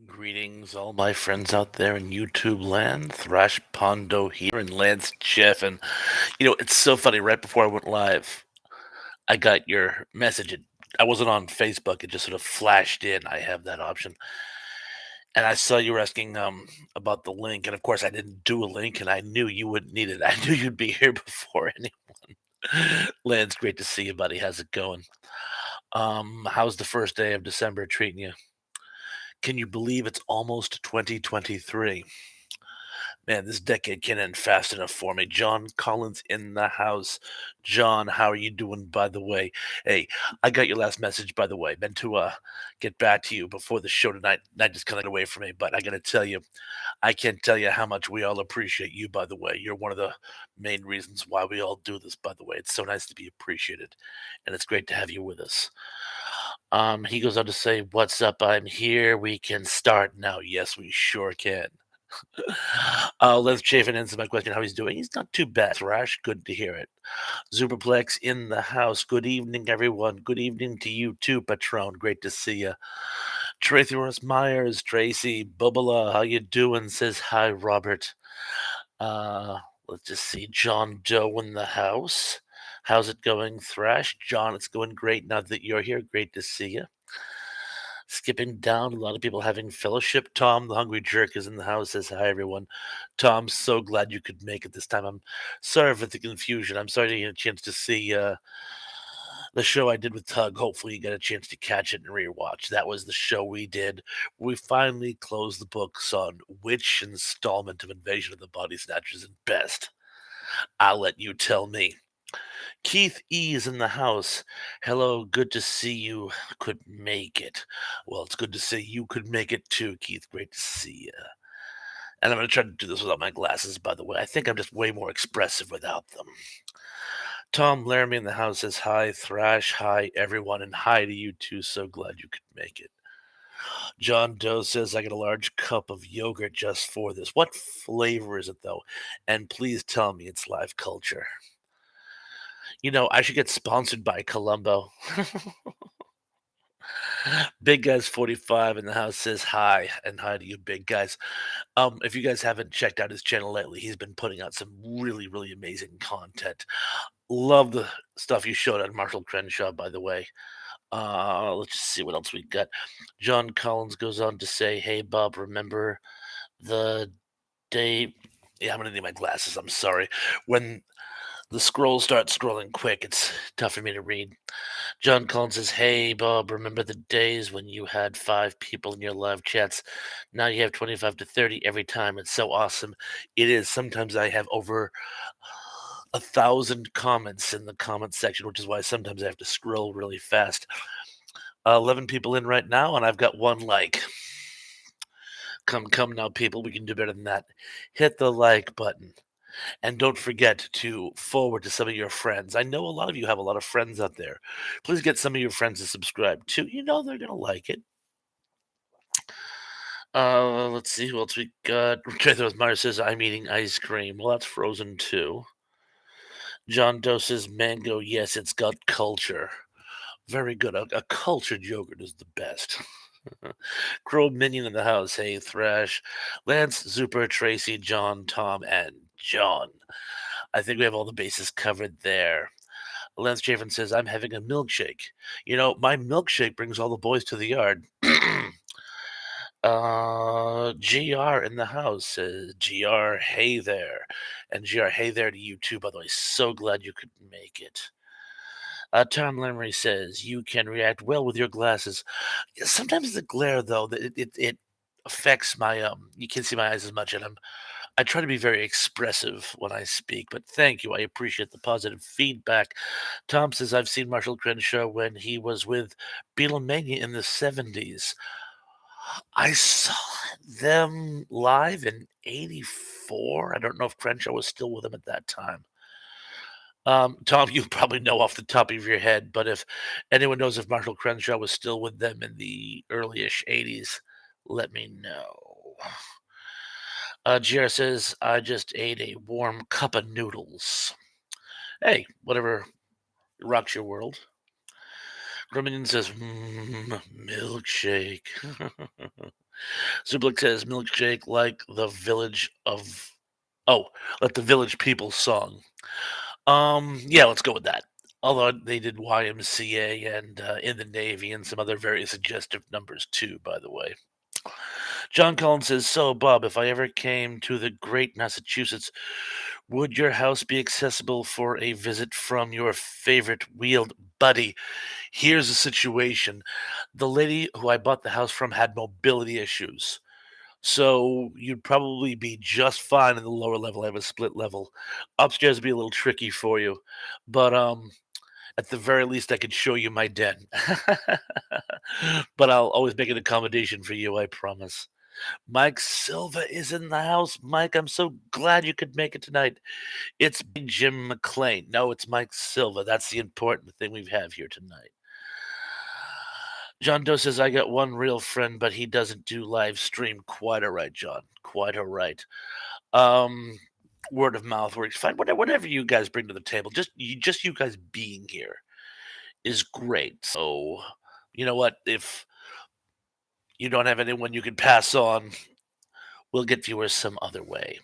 Greetings, all my friends out there in YouTube land. Thrash Pondo here and Lance Jeff. And, it's so funny. Right before I went live, I got your message. I wasn't on Facebook. It just sort of flashed in. I have that option. And I saw you were asking about the link. And of course, I didn't do a link and I knew you wouldn't need it. I knew you'd be here before anyone. Lance, great to see you, buddy. How's it going? How's the first day of December treating you? Can you believe it's almost 2023? Man, this decade can end fast enough for me. John Collins in the house. John, how are you doing, by the way? Hey, I got your last message, by the way. Meant to get back to you before the show tonight. Night just kind of away from me, but I gotta tell you, I can't tell you how much we all appreciate you, by the way. You're one of the main reasons why we all do this, by the way. It's so nice to be appreciated, and it's great to have you with us. He goes on to say, "What's up? I'm here. We can start now." Yes, we sure can. Let's Chafin answer my question how he's doing. He's not too bad, Thrash. Good to hear it. Superplex in the house. Good evening, everyone. Good evening to you too, Patron. Great to see you. Trathorus Myers, Tracy, Bubala, how you doing? Says hi, Robert. Uh, let's just see. John Doe in the house. How's it going, Thrash? John, it's going great now that you're here. Great to see you. Skipping down, a lot of people having fellowship. Tom, the hungry jerk, is in the house. Says hi, everyone. Tom, so glad you could make it this time. I'm sorry for the confusion. I'm sorry to get a chance to see the show I did with Tug. Hopefully, you got a chance to catch it and rewatch. That was the show we did. We finally closed the books on which installment of Invasion of the Body Snatchers is best. I'll let you tell me. Keith E is in the house. Hello, good to see you could make it. Well, it's good to see you could make it too, Keith. Great to see you. And I'm going to try to do this without my glasses, by the way. I think I'm just way more expressive without them. Tom Laramie in the house says hi, Thrash, hi, everyone, and hi to you too. So glad you could make it. John Doe says I get a large cup of yogurt just for this. What flavor is it, though? And please tell me it's live culture. I should get sponsored by Columbo. Big Guys 45 in the house says hi, and hi to you, big guys. If you guys haven't checked out his channel lately, he's been putting out some really, really amazing content. Love the stuff you showed on Marshall Crenshaw, by the way. Let's just see what else we got. John Collins goes on to say, "Hey Bob, remember the day?" Yeah, I'm gonna need my glasses. I'm sorry. When the scrolls start scrolling quick, it's tough for me to read. John Collins says, "Hey, Bob, remember the days when you had 5 people in your live chats? Now you have 25 to 30 every time. It's so awesome." It is. Sometimes I have over 1,000 comments in the comment section, which is why sometimes I have to scroll really fast. 11 people in right now, and I've got 1 like. Come now, people. We can do better than that. Hit the like button. And don't forget to forward to some of your friends. I know a lot of you have a lot of friends out there. Please get some of your friends to subscribe too. They're gonna like it. Let's see who else we got. Trathos Meyer says I'm eating ice cream. Well, that's frozen too. John Doe says mango. Yes, it's got culture. Very good. A cultured yogurt is the best. Crow Minion in the house. Hey, Thrash, Lance, Zuper, Tracy, John, Tom, and John. I think we have all the bases covered there. Lance Chafin says, I'm having a milkshake. My milkshake brings all the boys to the yard. GR in the house says, GR, hey there. And GR, hey there to you too, by the way. So glad you could make it. Tom Lemery says, you can react well with your glasses. Sometimes the glare, though, it affects my, you can't see my eyes as much, and I try to be very expressive when I speak, but thank you. I appreciate the positive feedback. Tom says, I've seen Marshall Crenshaw when he was with Beatlemania in the 70s. I saw them live in 84. I don't know if Crenshaw was still with them at that time. Tom, you probably know off the top of your head, but if anyone knows if Marshall Crenshaw was still with them in the early-ish 80s, let me know. GR says, I just ate a warm cup of noodles. Hey, whatever rocks your world. Gruminian says, milkshake. Zublik says milkshake like the village of oh, like the village people song. Yeah, let's go with that. Although they did YMCA and in the Navy and some other very suggestive numbers too, by the way. John Collins says, "So, Bob, if I ever came to the great Massachusetts, would your house be accessible for a visit from your favorite wheeled buddy?" Here's the situation. The lady who I bought the house from had mobility issues. So you'd probably be just fine in the lower level. I have a split level. Upstairs would be a little tricky for you. But at the very least I could show you my den. But I'll always make an accommodation for you, I promise. Mike Silva is in the house. Mike, I'm so glad you could make it tonight. It's Jim McLean. No, it's Mike Silva. That's the important thing we have here tonight. John Doe says, I got one real friend, but he doesn't do live stream. Quite all right, John. Quite all right. Um, Word of mouth works fine. Whatever you guys bring to the table, just you guys being here is great. So, you know what? If you don't have anyone you can pass on, we'll get viewers some other way.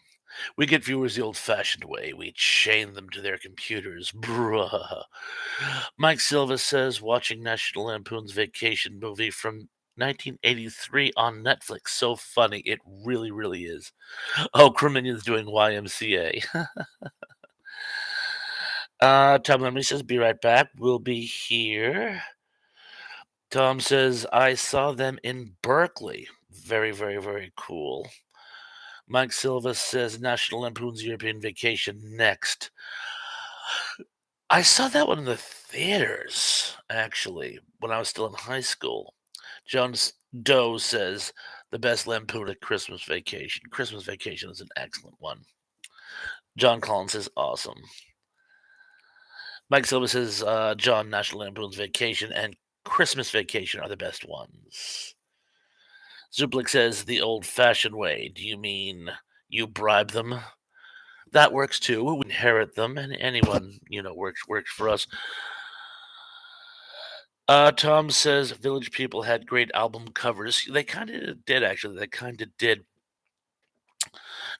We get viewers the old-fashioned way. We chain them to their computers. Bruh. Mike Silva says, watching National Lampoon's Vacation movie from 1983 on Netflix. So funny. It really, really is. Oh, Cruminion's doing YMCA. Tom Lemley says, be right back. We'll be here. Tom says, I saw them in Berkeley. Very, very, very cool. Mike Silva says, National Lampoon's European Vacation next. I saw that one in the theaters, actually, when I was still in high school. Jones Doe says, the best Lampoon at Christmas Vacation. Christmas Vacation is an excellent one. John Collins says, awesome. Mike Silva says, John, National Lampoon's Vacation and Christmas Vacation are the best ones. Zublik says, the old-fashioned way. Do you mean you bribe them? That works too. We inherit them, and anyone, works for us. Tom says Village People had great album covers. They kind of did, actually. They kind of did.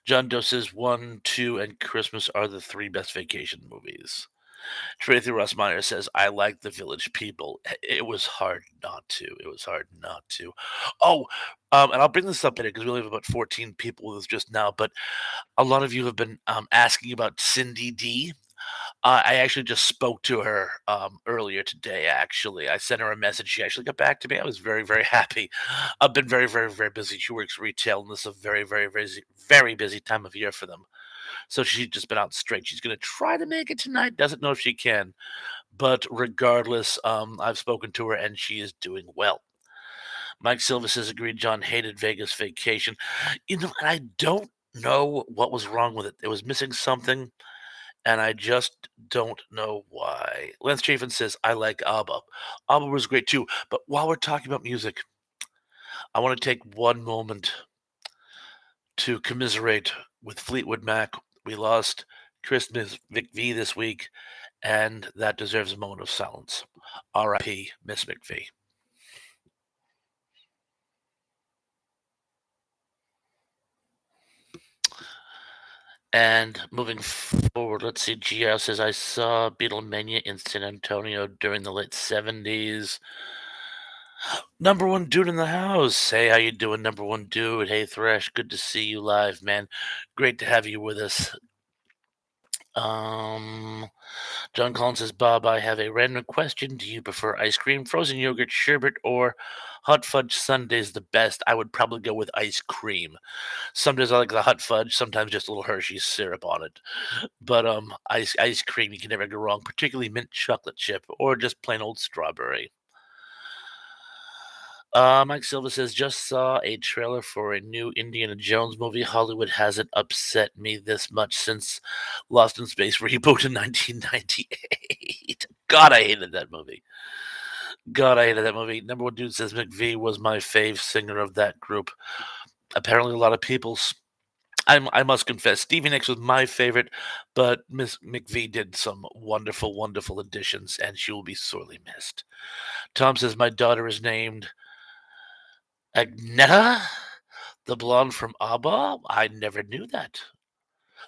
John Doe says 1, 2, and Christmas are the 3 best vacation movies. Tracy Rossmeyer says, I like the Village People. It was hard not to. It was hard not to. Oh, and I'll bring this up in it because we only have about 14 people with us just now, but a lot of you have been asking about Cindy D. I actually just spoke to her earlier today. Actually, I sent her a message. She actually got back to me. I was very, very happy. I've been very, very, very busy. She works retail, and this is a very, very, very busy time of year for them. So she's just been out straight. She's going to try to make it tonight. Doesn't know if she can, but regardless, I've spoken to her, and she is doing well. Mike Silva says, agreed. John hated Vegas Vacation. And I don't know what was wrong with it. It was missing something and I just don't know why. Lance Chafin says, I like ABBA. ABBA was great too. But while we're talking about music, I want to take one moment to commiserate with Fleetwood Mac. We lost Chris McVie this week, and that deserves a moment of silence. R.I.P. Miss McVie. And moving forward, let's see. GL says, I saw Beatlemania in San Antonio during the late 70s. Number one dude in the house. Hey, how you doing, number one dude? Hey, Thresh, good to see you live, man. Great to have you with us. John Collins says, Bob, I have a random question. Do you prefer ice cream, frozen yogurt, sherbet, or hot fudge sundaes the best? I would probably go with ice cream. Some days I like the hot fudge, sometimes just a little Hershey's syrup on it. But ice cream, you can never go wrong, particularly mint chocolate chip or just plain old strawberry. Mike Silva says, just saw a trailer for a new Indiana Jones movie. Hollywood hasn't upset me this much since Lost in Space reboot in 1998. God, I hated that movie. God, I hated that movie. Number one dude says McVie was my fave singer of that group. Apparently, a lot of people's. I must confess, Stevie Nicks was my favorite, but Miss McVie did some wonderful, wonderful additions, and she will be sorely missed. Tom says, my daughter is named Agneta, the blonde from ABBA? I never knew that.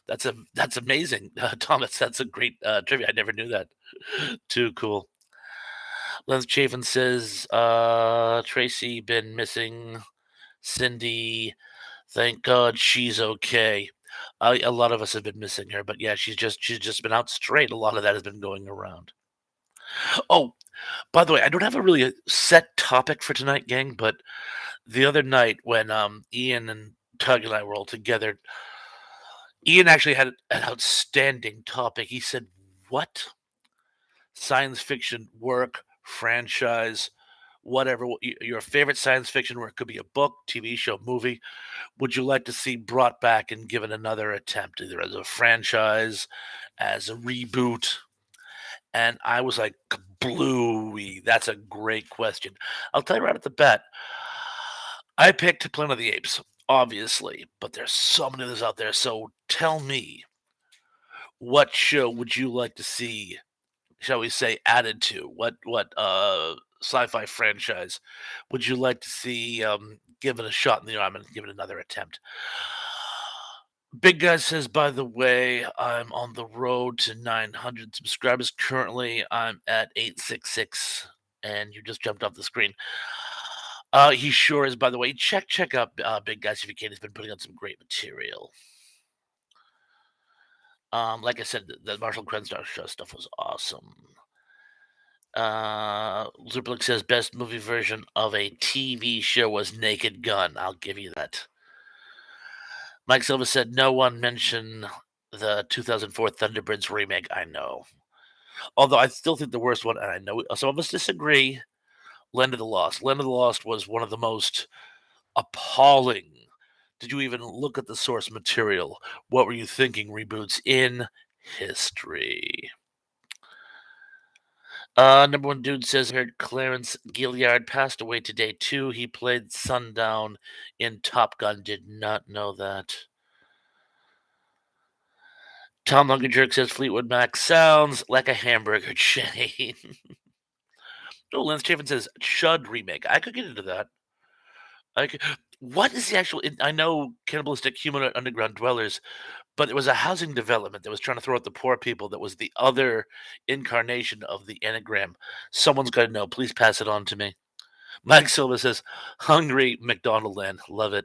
That's amazing, Thomas. That's a great trivia. I never knew that. Too cool. Lance Chafin says, Tracy been missing. Cindy, thank God she's okay. A lot of us have been missing her, but yeah, she's just been out straight. A lot of that has been going around. Oh, by the way, I don't have a really set topic for tonight, gang, but the other night when Ian and Tug and I were all together, Ian actually had an outstanding topic. He said, "What science fiction work, franchise, whatever, your favorite science fiction work, could be a book, TV show, movie, would you like to see brought back and given another attempt, either as a franchise, as a reboot?" And I was like, "Bluey, that's a great question." I'll tell you right at the bat, I picked Planet of the Apes, obviously, but there's so many others out there. So tell me, what show would you like to see, shall we say, added to? What sci-fi franchise would you like to see given a shot in the arm and given another attempt? Big Guy says, by the way, I'm on the road to 900 subscribers. Currently, I'm at 866, and you just jumped off the screen. He sure is, by the way. Check out Big Guys if you can. He's been putting out some great material. Like I said, the Marshall Crenshaw show stuff was awesome. Zerblick says best movie version of a TV show was Naked Gun. I'll give you that. Mike Silva said no one mentioned the 2004 Thunderbirds remake. I know. Although I still think the worst one, and I know some of us disagree, Land of the Lost. Land of the Lost was one of the most appalling. Did you even look at the source material? What were you thinking? Reboots in history. Number one dude says, I heard Clarence Gilliard passed away today too. He played Sundown in Top Gun. Did not know that. Tom Lunkenjerk says Fleetwood Mac sounds like a hamburger chain. Oh, Lance Chafin says Chud remake. I could get into that. I could, what is the actual? I know cannibalistic humanoid underground dwellers, but it was a housing development that was trying to throw out the poor people. That was the other incarnation of the Enneagram. Someone's got to know. Please pass it on to me. Mike Silva says, "Hungry McDonald Land, love it."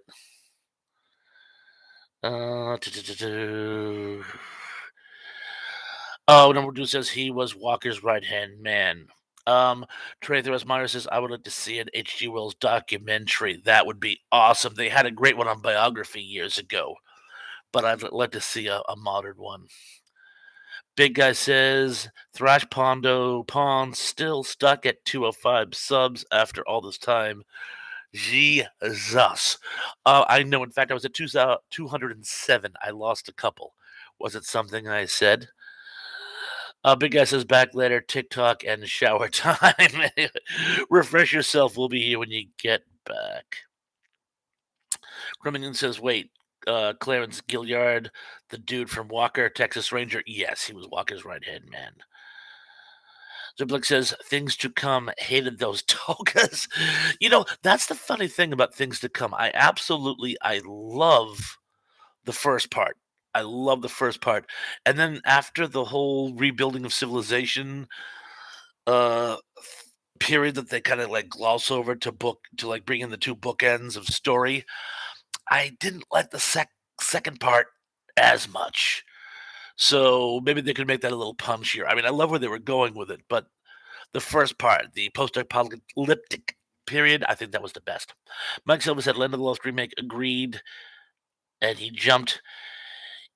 Uh, Oh, number two says he was Walker's right hand man. Trey Theros Meyer says, I would like to see an H.G. Wells documentary. That would be awesome. They had a great one on biography years ago, but I'd like to see a modern one. Big Guy says, Thrash Pondo Pond still stuck at 205 subs after all this time. Jesus. I know. In fact, I was at 207. I lost a couple. Was it something I said? Big Guy says back later, TikTok and shower time. Refresh yourself. We'll be here when you get back. Crimmington says, wait, Clarence Gilliard, the dude from Walker, Texas Ranger. Yes, he was Walker's right hand man. Zublik says, things to come. Hated those togas. That's the funny thing about things to come. I love the first part. I love the first part. And then after the whole rebuilding of civilization uh period that they kind of like gloss over to like bring in the two bookends of story, I didn't like the second part as much. So maybe they could make that a little punchier. I mean, I love where they were going with it, but the first part, the post-apocalyptic period, I think that was the best. Mike Silva said Land of the Lost remake agreed, and he jumped.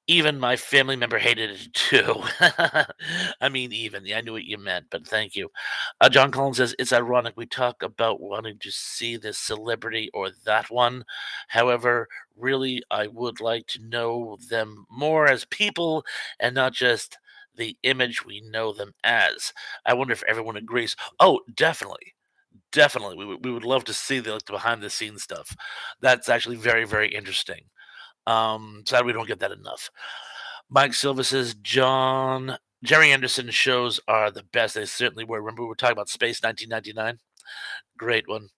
Even my family member hated it too. I mean, even. Yeah, I knew what you meant, but thank you. John Collins says it's ironic we talk about wanting to see this celebrity or that one. However, really, I would like to know them more as people and not just the image we know them as. I wonder if everyone agrees. Oh, definitely. Definitely. We would love to see the behind the scenes stuff. That's actually very, very interesting. Sad we don't get that enough. Mike Silva says Jerry Anderson shows are the best. They certainly were. Remember we were talking about Space 1999? Great one.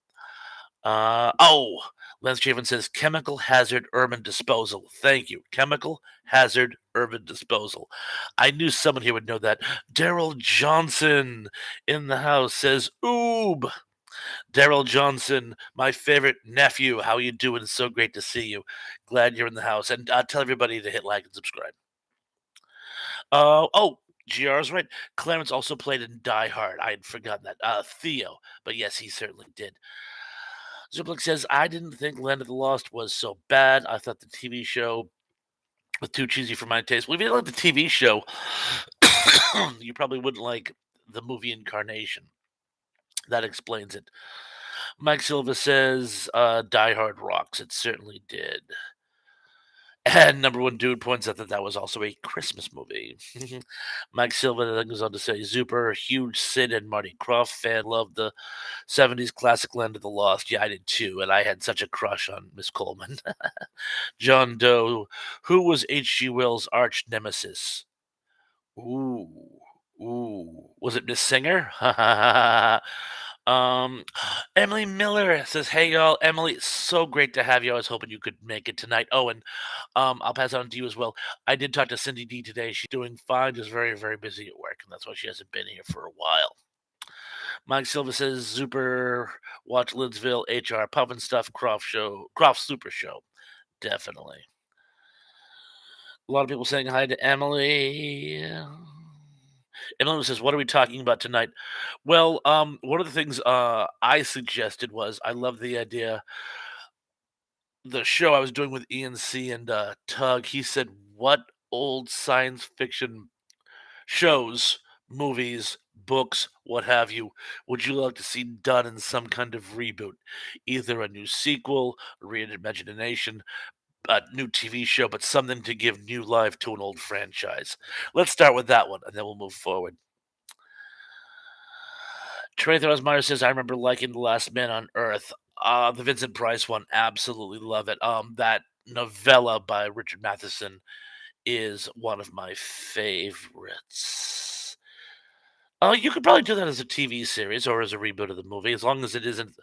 Oh, Lance Chavin says chemical hazard urban disposal. Thank you. Chemical hazard urban disposal. I knew someone here would know that. Daryl Johnson in the house says, Oob. Daryl Johnson, my favorite nephew. How you doing? So great to see you. Glad you're in the house. And tell everybody to hit like and subscribe. Oh, GR's right. Clarence also played in Die Hard. I had forgotten that. Theo. But yes, he certainly did. Zublik says, I didn't think Land of the Lost was so bad. I thought the TV show was too cheesy for my taste. Well, if you like the TV show, you probably wouldn't like the movie Incarnation. That explains it. Mike Silva says, Die Hard rocks. It certainly did. And number one dude points out that that was also a Christmas movie. Mike Silva then goes on to say, Zuper, huge Sid and Marty Krofft fan, loved the 70s classic Land of the Lost. Yeah, I did too, and I had such a crush on Miss Coleman. John Doe, who was H.G. Wells' arch nemesis? Ooh, ooh, was it Miss Singer? um, Emily Miller says, "Hey y'all, Emily, so great to have you. I was hoping you could make it tonight. Oh, and I'll pass it on to you as well. I did talk to Cindy D today. She's doing fine, just very, very busy at work, and that's why she hasn't been here for a while." Mike Silva says, "Super watch Lidsville, HR Puffin Stuff, Croft Super Show, definitely." A lot of people saying hi to Emily. Emily says, "What are we talking about tonight?" Well, one of the things I suggested was I love the idea. The show I was doing with Ian C and Tug. He said, "What old science fiction shows, movies, books, what have you, would you like to see done in some kind of reboot? Either a new sequel, a reimagination, a new TV show, but something to give new life to an old franchise." Let's start with that one, and then we'll move forward. Trey Meyer says, "I remember liking The Last Man on Earth." The Vincent Price one, absolutely love it. That novella by Richard Matheson is one of my favorites. You could probably do that as a TV series or as a reboot of the movie, as long as it isn't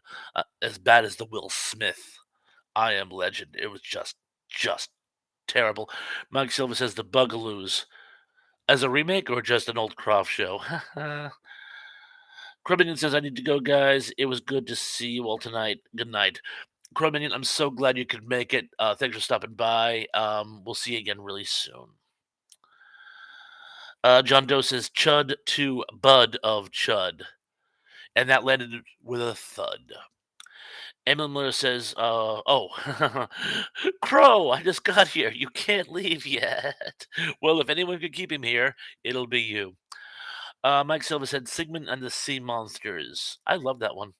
as bad as the Will Smith I Am Legend. It was just terrible. Mike Silva says The Bugaloos as a remake or just an old Croft show. Cruminian says, "I need to go, guys. It was good to see you all tonight. Good night." Cruminian, I'm so glad you could make it. Thanks for stopping by. We'll see you again really soon. John Doe says, Chud to Bud of Chud. And that landed with a thud. Emily Miller says, oh, Crow, I just got here. You can't leave yet. Well, if anyone could keep him here, it'll be you. Mike Silva said, Sigmund and the Sea Monsters. I love that one.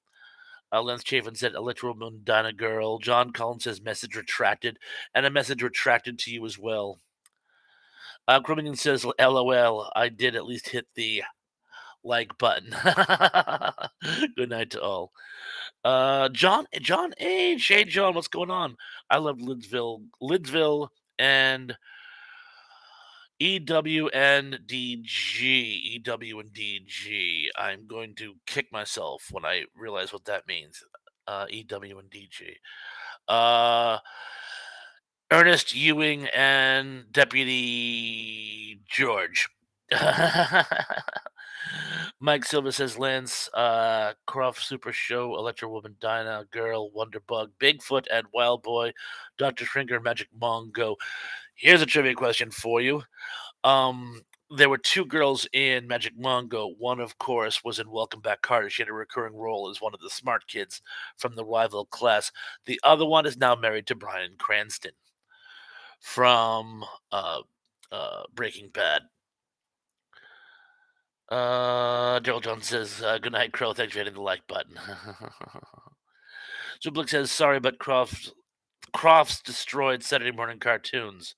Lance Chafin said, Electro Mundana Girl. John Collins says, message retracted. And a message retracted to you as well. Crimminian says, LOL, I did at least hit the like button. Good night to all. John H. Hey, John, what's going on? I love Lidsville, and EW and DG. I'm going to kick myself when I realize what that means. EW and DG. Ernest Ewing and Deputy George. Mike Silva says Lance, Croft Super Show, Electro Woman, Dinah, Girl, Wonderbug, Bigfoot, and Wild Boy, Dr. Shrinker, Magic Mongo. Here's a trivia question for you. There were two girls in Magic Mongo. One, of course, was in Welcome Back, Carter. She had a recurring role as one of the smart kids from the rival class. The other one is now married to Bryan Cranston from Breaking Bad. Daryl Jones says, good night, Crow. Thanks for hitting the like button. Zublik says, sorry, but Crofts destroyed Saturday morning cartoons.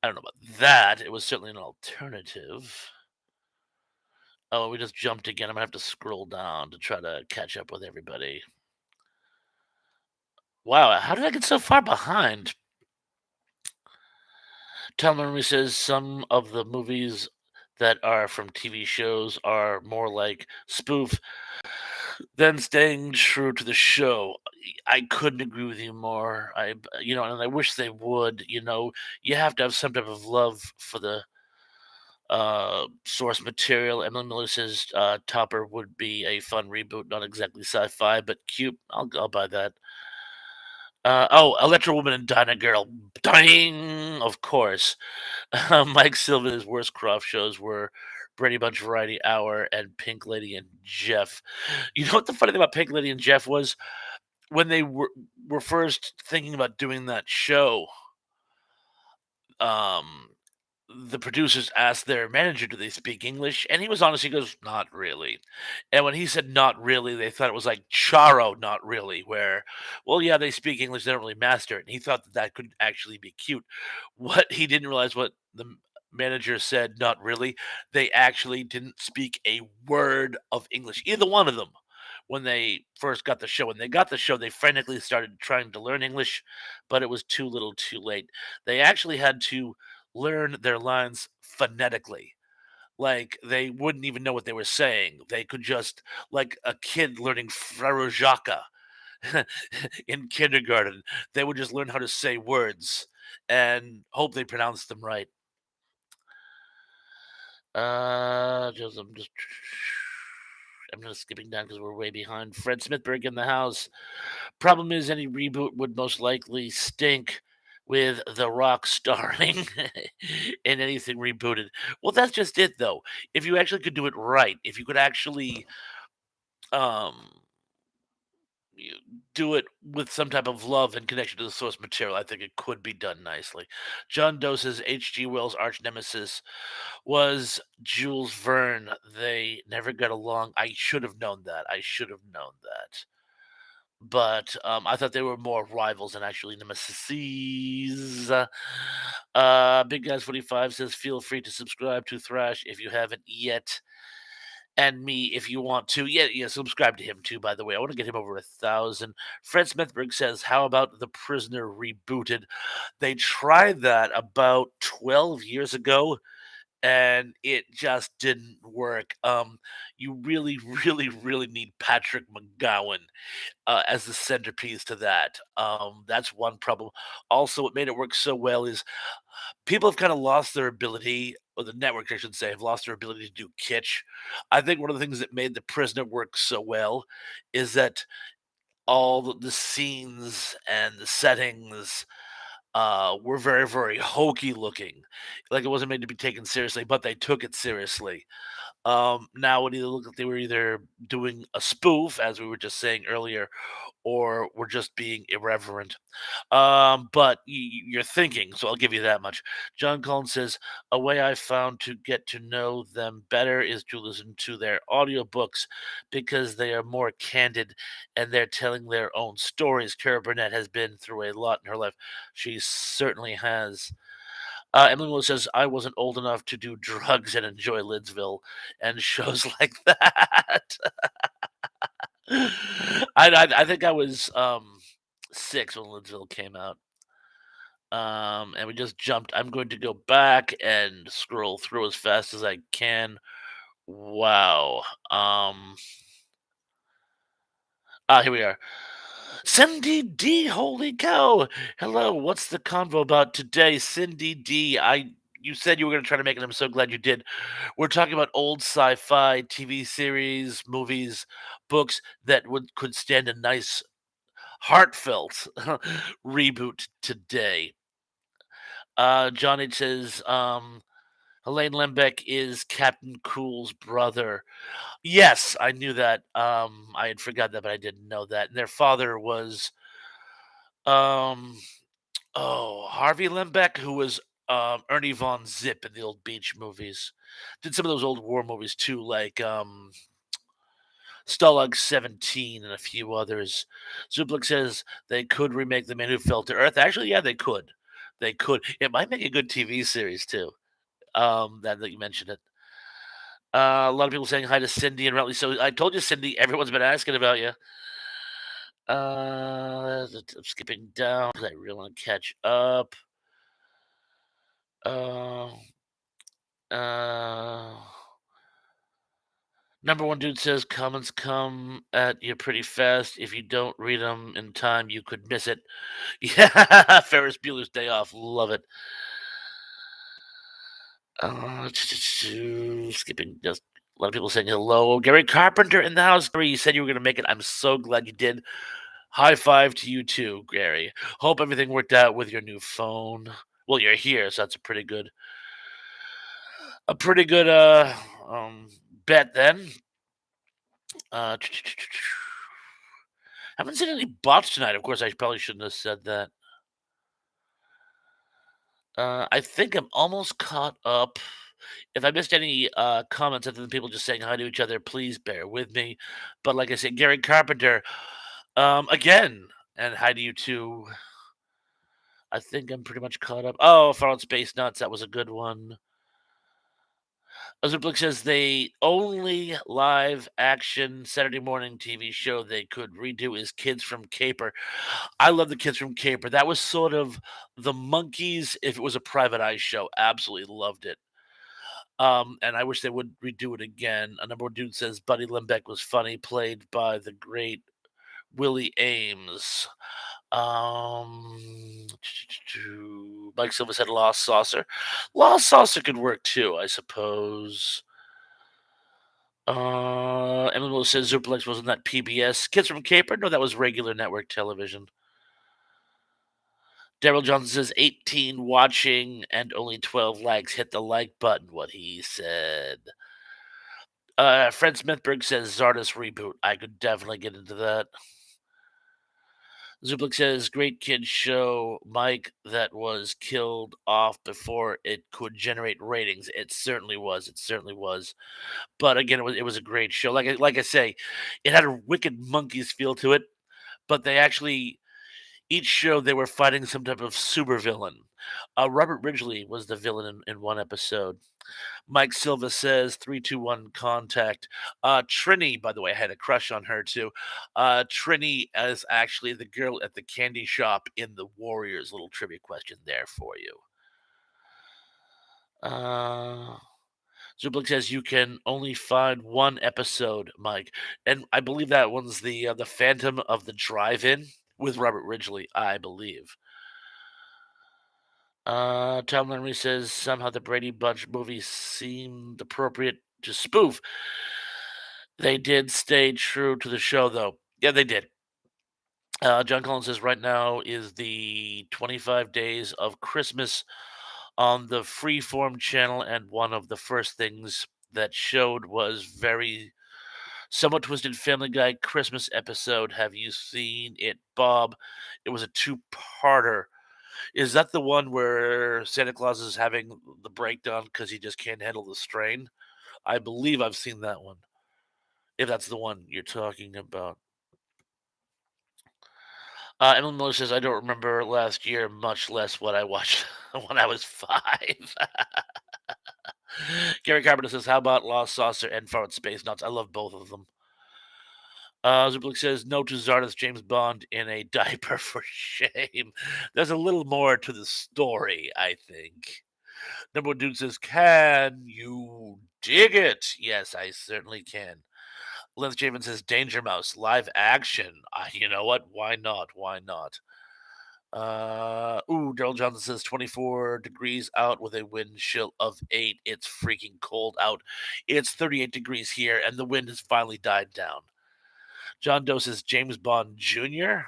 I don't know about that. It was certainly an alternative. Oh, we just jumped again. I'm going to have to scroll down to try to catch up with everybody. Wow, how did I get so far behind? Talman says some of the movies that are from TV shows are more like spoof Then staying true to the show. I couldn't agree with you more. And I wish they would. You have to have some type of love for the source material. Emily Miller says Topper would be a fun reboot, not exactly sci-fi, but cute. I'll buy that. Electro Woman and Dinah Girl. Ding! Of course. Mike Silva's worst Croft shows were Brady Bunch Variety Hour and Pink Lady and Jeff. You know what the funny thing about Pink Lady and Jeff was? When they were first thinking about doing that show, um, the producers asked their manager, "Do they speak English?" And he was honest. He goes, "Not really." And when he said "not really," they thought it was like Charo, "not really," where, well, yeah, they speak English, they don't really master it. And he thought that that could actually be cute. What he didn't realize, what the manager said, "Not really." They actually didn't speak a word of English, either one of them. When they first got the show, when they got the show, they frantically started trying to learn English, but it was too little, too late. They actually had to learn their lines phonetically. Like, they wouldn't even know what they were saying. They could just, like a kid learning Frere Jacques in kindergarten, they would just learn how to say words and hope they pronounced them right. I'm just skipping down because we're way behind. Fred Smithberg in the house. Problem is, any reboot would most likely stink with The Rock starring in anything rebooted. Well, that's just it, though. If you actually could do it right, if you could actually um, you do it with some type of love and connection to the source material, I think it could be done nicely. John Doe says H.G. Wells' arch nemesis was Jules Verne. They never got along. I should have known that. I should have known that. But I thought they were more rivals than actually nemesis. Big Guys 45 says, feel free to subscribe to Thrash if you haven't yet. And me if you want to. Yeah, yeah, subscribe to him too, by the way. I want to get him over 1,000. Fred Smithberg says, how about The Prisoner rebooted? They tried that about 12 years ago and it just didn't work. You really, really, really need Patrick McGowan as the centerpiece to that. That's one problem. Also, what made it work so well is people have kind of lost their ability, or the network, I should say, have lost their ability to do kitsch. I think one of the things that made The Prisoner work so well is that all the scenes and the settings were very, very hokey looking. Like it wasn't made to be taken seriously, but they took it seriously. Now it either looked like they were either doing a spoof, as we were just saying earlier, or were just being irreverent. But you're thinking, so I'll give you that much. John Collins says, a way I found to get to know them better is to listen to their audiobooks because they are more candid and they're telling their own stories. Cara Burnett has been through a lot in her life. She certainly has. Emily Willis says, I wasn't old enough to do drugs and enjoy Lidsville and shows like that. I think I was 6 when Lidsville came out. And we just jumped. I'm going to go back and scroll through as fast as I can. Wow. Here we are. Cindy D, holy cow! Hello, what's the convo about today, Cindy D? You said you were going to try to make it. I'm so glad you did. We're talking about old sci-fi TV series, movies, books that could stand a nice, heartfelt reboot today. John H says, Helene Lembeck is Captain Cool's brother. Yes, I knew that. I had forgot that, but I didn't know that. And their father was, um, Harvey Lembeck, who was Ernie Von Zip in the old beach movies. Did some of those old war movies too, like Stalag 17 and a few others. Zublik says they could remake The Man Who Fell to Earth. Actually, yeah, they could. They could. It might make a good TV series too. That you mentioned it. A lot of people saying hi to Cindy and Rentley. So I told you, Cindy, everyone's been asking about you. I'm skipping down because I really want to catch up. Uh, uh, Number one dude says comments come at you pretty fast. If you don't read them in time, you could miss it. Yeah, Ferris Bueller's Day Off. Love it. Skipping just a lot of people saying hello. Gary Carpenter in the house. Gary, you said you were going to make it. I'm so glad you did. High five to you too, Gary. Hope everything worked out with your new phone. Well, you're here, so that's a pretty good bet then. Uh, haven't seen any bots tonight. Of course, I probably shouldn't have said that. I think I'm almost caught up. If I missed any comments other than people just saying hi to each other, please bear with me. But like I said, Gary Carpenter, again, and hi to you too. I think I'm pretty much caught up. Oh, Far Out Space Nuts, that was a good one. Ozark says the only live action Saturday morning TV show they could redo is Kids from Caper. I love the Kids from Caper. That was sort of the Monkeys if it was a private eye show. Absolutely loved it. And I wish they would redo it again. A number one dude says Buddy Limbeck was funny, played by the great Willie Ames. Um, Mike Silva said Lost Saucer. Lost Saucer could work too, I suppose. Emily Willis says Zuplex wasn't that PBS. Kids from Caper? No, that was regular network television. Daryl Johnson says 18 watching and only 12 likes. Hit the like button, what he said. Fred Smithberg says Zardos reboot. I could definitely get into that. Zuplik says great kid show, Mike, that was killed off before it could generate ratings. It certainly was. It certainly was. But again, it was a great show. Like I say, it had a wicked monkeys feel to it, but they actually each show they were fighting some type of supervillain. Robert Ridgely was the villain in one episode. Mike Silva says 321 contact. Trini, by the way, I had a crush on her too. Trini is actually the girl at the candy shop in the Warriors. Little trivia question there for you. Uh, Zublik says you can only find one episode, Mike, and I believe that one's the Phantom of the Drive-In with Robert Ridgely, I believe. Tom Lenry says somehow the Brady Bunch movies seemed appropriate to spoof. They did stay true to the show, though. Yeah, they did. John Collins says right now is the 25 Days of Christmas on the Freeform channel, and one of the first things that showed was very somewhat twisted Family Guy Christmas episode. Have you seen it, Bob? It was a two-parter. Is that the one where Santa Claus is having the breakdown because he just can't handle the strain? I believe I've seen that one. If that's the one you're talking about. Emily Miller says, I don't remember last year, much less what I watched when I was 5. Gary Carpenter says, how about Lost Saucer and Far Out Space Nuts? I love both of them. Zublik says, no to Zardoz James Bond in a diaper for shame. There's a little more to the story, I think. Number one dude says, can you dig it? Yes, I certainly can. Lance Javen says, Danger Mouse, live action. You know what? Why not? Why not? Daryl Johnson says 24 degrees out with a wind chill of 8. It's freaking cold out. It's 38 degrees here, and the wind has finally died down. John Doe says James Bond Jr.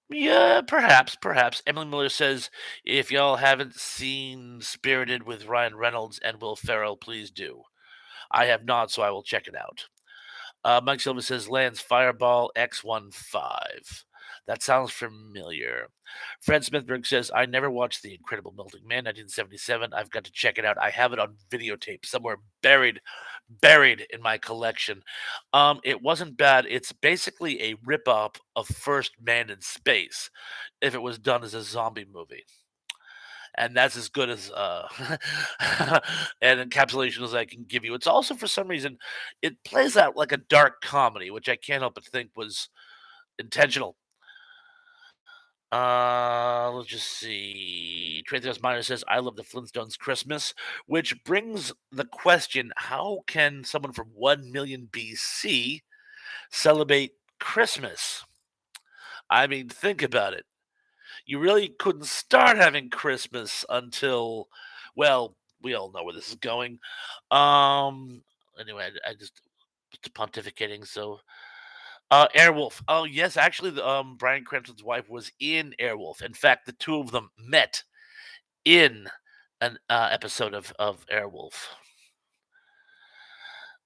Yeah, perhaps. Emily Miller says, if y'all haven't seen Spirited with Ryan Reynolds and Will Ferrell, please do. I have not, so I will check it out. Mike Silva says Lance Fireball X15. That sounds familiar. Fred Smithberg says, I never watched The Incredible Melting Man, 1977. I've got to check it out. I have it on videotape somewhere buried in my collection. It wasn't bad. It's basically a rip-off of First Man in Space if it was done as a zombie movie. And that's as good as an encapsulation as I can give you. It's also for some reason it plays out like a dark comedy, which I can't help but think was intentional. Let's just see. Trathos Minor says, I love the Flintstones Christmas, which brings the question, how can someone from 1 million BC celebrate Christmas? I mean, think about it. You really couldn't start having Christmas until, well, we all know where this is going. Um, anyway, I just pontificating. So, Airwolf. Oh yes, actually, Bryan Cranston's wife was in Airwolf. In fact, the two of them met in an episode of Airwolf.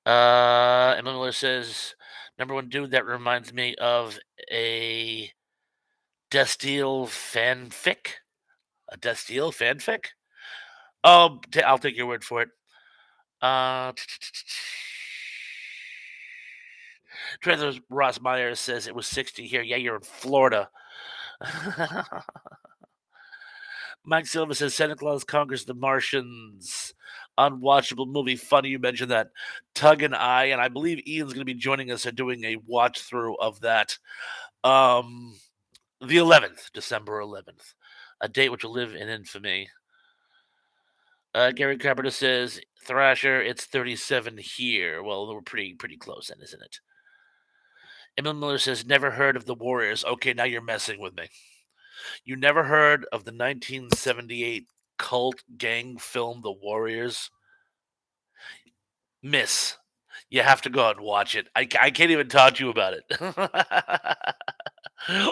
Emma Miller says, "Number one dude that reminds me of a Destiel fanfic. A Destiel fanfic? Oh, I'll take your word for it. Uh, Trevor Ross Myers says it was 60 here. Yeah, you're in Florida. Mike Silva says Santa Claus conquers the Martians. Unwatchable movie. Funny you mentioned that. Tug and I believe Ian's going to be joining us and doing a watch through of that. Um, the 11th, December 11th, a date which will live in infamy. Gary Carpenter says Thrasher. It's 37 here. Well, we're pretty close, then, isn't it? Emil Miller says never heard of the Warriors. Okay, now you're messing with me. You never heard of the 1978 cult gang film The Warriors? Miss, you have to go out and watch it. I can't even talk to you about it.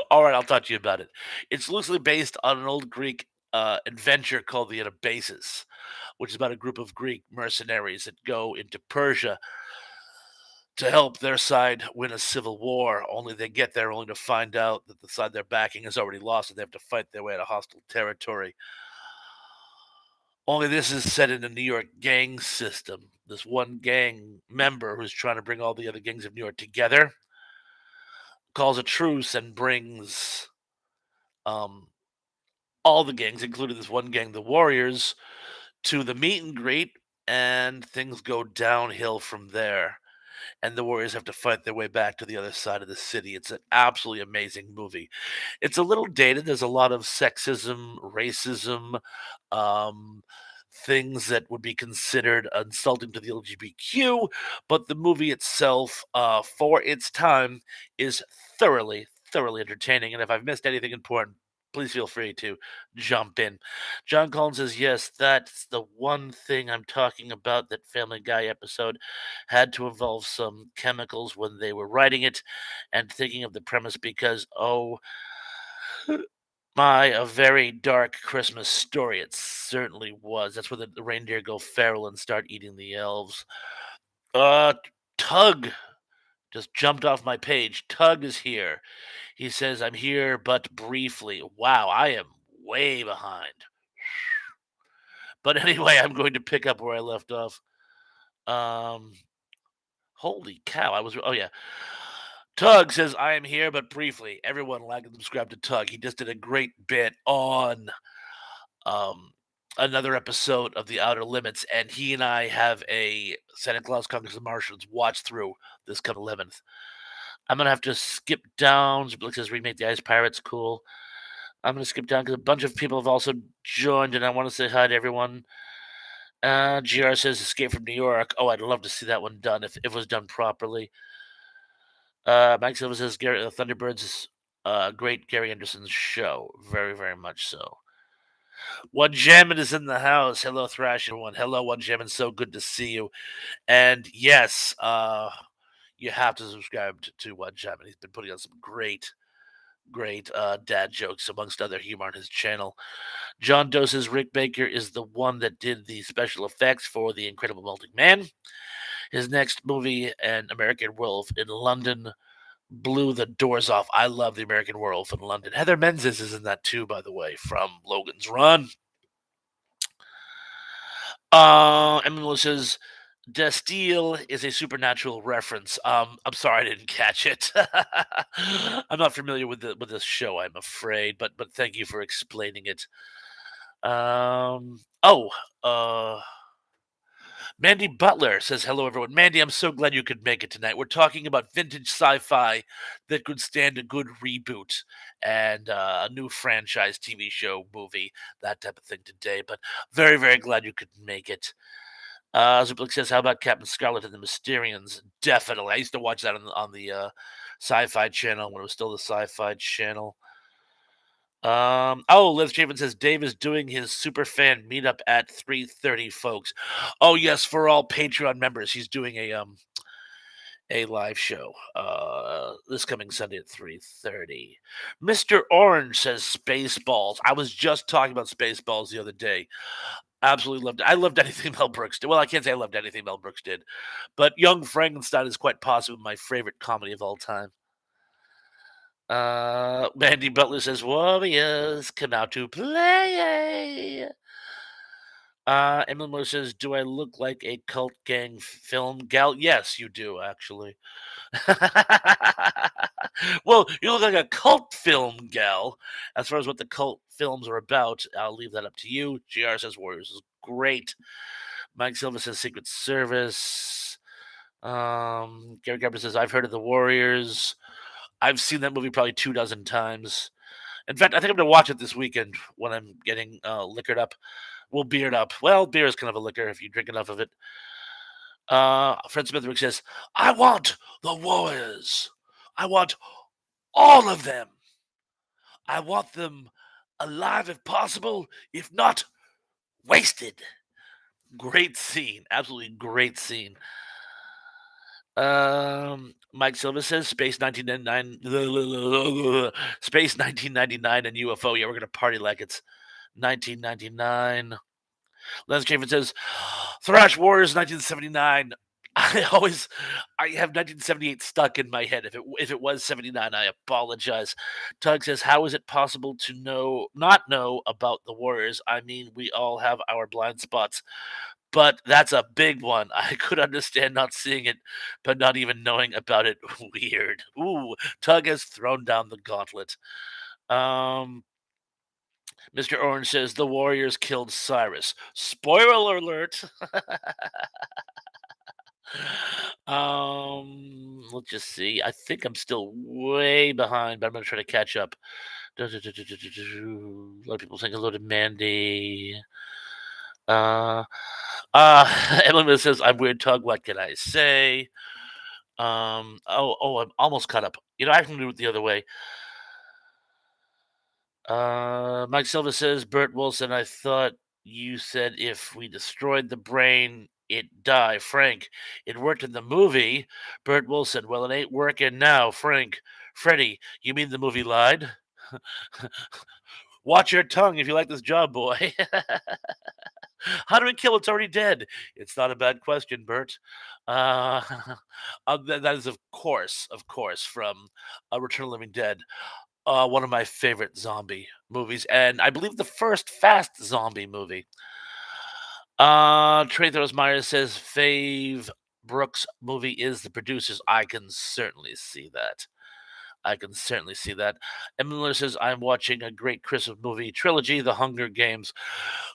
All right, I'll talk to you about it. It's loosely based on an old Greek adventure called the Anabasis, which is about a group of Greek mercenaries that go into Persia to help their side win a civil war. Only they get there only to find out that the side they're backing is already lost and they have to fight their way out of hostile territory. Only this is set in a New York gang system. This one gang member who's trying to bring all the other gangs of New York together calls a truce and brings um, all the gangs, including this one gang, the Warriors, to the meet and greet, and things go downhill from there. And the Warriors have to fight their way back to the other side of the city. It's an absolutely amazing movie. It's a little dated. There's a lot of sexism, racism, um, things that would be considered insulting to the LGBTQ, but the movie itself, for its time, is thoroughly entertaining. And if I've missed anything important, please feel free to jump in. John Collins says, yes, that's the one thing I'm talking about. That Family Guy episode had to involve some chemicals when they were writing it and thinking of the premise because, oh, my, a very dark Christmas story. It certainly was. That's where the reindeer go feral and start eating the elves. Uh, Tug just jumped off my page. Tug is here. He says, I'm here but briefly. Wow, I am way behind. But anyway, I'm going to pick up where I left off. Um, Holy cow, oh yeah. Tug says, I am here but briefly. Everyone like and subscribe to Tug. He just did a great bit on um, another episode of The Outer Limits, and he and I have a Santa Claus Conquers the Martians watch through this coming 11th. I'm gonna have to skip down. It says remake the Ice Pirates, cool. I'm gonna skip down because a bunch of people have also joined, and I want to say hi to everyone. GR says Escape from New York. Oh, I'd love to see that one done if it was done properly. Mike Silva says Gary Thunderbirds is great Gary Anderson's show. Very much so. One Jammin is in the house. Hello, Thrash, everyone. Hello, One Jammin. So good to see you. And yes, you have to subscribe to One Jammin. He's been putting on some great dad jokes amongst other humor on his channel. John Doe says Rick Baker is the one that did the special effects for The Incredible Melting Man. His next movie, An American Werewolf in London, blew the doors off. I love The American Werewolf in London. Heather Menzies is in that too, by the way, from Logan's Run. Emily says Destiel is a supernatural reference. I'm sorry I didn't catch it. I'm not familiar with this show, I'm afraid, but thank you for explaining it. Oh, Mandy Butler says, hello, everyone. Mandy, I'm so glad you could make it tonight. We're talking about vintage sci fi that could stand a good reboot and a new franchise TV show, movie, that type of thing today. But very, very glad you could make it. Zuplik says, how about Captain Scarlet and the Mysterians? Definitely. I used to watch that on the Sci-Fi Channel when it was still the Sci-Fi Channel. Liz Chapin says Dave is doing his super fan meetup at 3:30, folks. Oh yes, for all Patreon members, he's doing a live show this coming Sunday at 3:30. Mr. Orange says Spaceballs. I was just talking about Spaceballs the other day. Absolutely loved it. I loved anything Mel Brooks did. Well, I can't say I loved anything Mel Brooks did, but Young Frankenstein is quite possibly my favorite comedy of all time. Mandy Butler says Warriors come out to play. Emily Moore says, "Do I look like a cult gang film gal?" Yes, you do actually. Well, you look like a cult film gal. As far as what the cult films are about, I'll leave that up to you. GR says Warriors is great. Mike Silva says Secret Service. Gary Garber says I've heard of the Warriors. I've seen that movie probably 2 dozen times. In fact, I think I'm gonna watch it this weekend when I'm getting liquored up. Well, beard up. Well, beer is kind of a liquor if you drink enough of it. Fred Smithwick says, I want the Warriors. I want all of them. I want them alive if possible, if not, wasted. Great scene. Absolutely great scene. Mike Silva says Space 1999, Space 1999 and UFO. Yeah, we're gonna party like it's 1999. Les Chafin says Thrash Warriors 1979. I have 1978 stuck in my head. If it was 79, I apologize. Tug says, how is it possible to not know about the Warriors? I mean, we all have our blind spots. But that's a big one. I could understand not seeing it, but not even knowing about it. Weird. Ooh, Tug has thrown down the gauntlet. Um, Mr. Orange says the Warriors killed Cyrus. Spoiler alert. Let's just see. I think I'm still way behind, but I'm gonna try to catch up. A lot of people saying hello to Mandy. Uh, Emily says, I'm weird, Tug. What can I say? I'm almost caught up. I can do it the other way. Mike Silva says, Bert Wilson, I thought you said if we destroyed the brain, it die. Frank, it worked in the movie. Bert Wilson, well, it ain't working now. Frank, Freddie, you mean the movie lied? Watch your tongue if you like this job, boy. How do we kill? It's already dead. It's not a bad question, Bert. Uh, that is, of course, from Return of the Living Dead. One of my favorite zombie movies, and I believe the first fast zombie movie. Trey Throws Myers says Fave Brooks movie is the producers. I can certainly see that. I can certainly see that. And Miller says, I'm watching a great Christmas movie trilogy, The Hunger Games.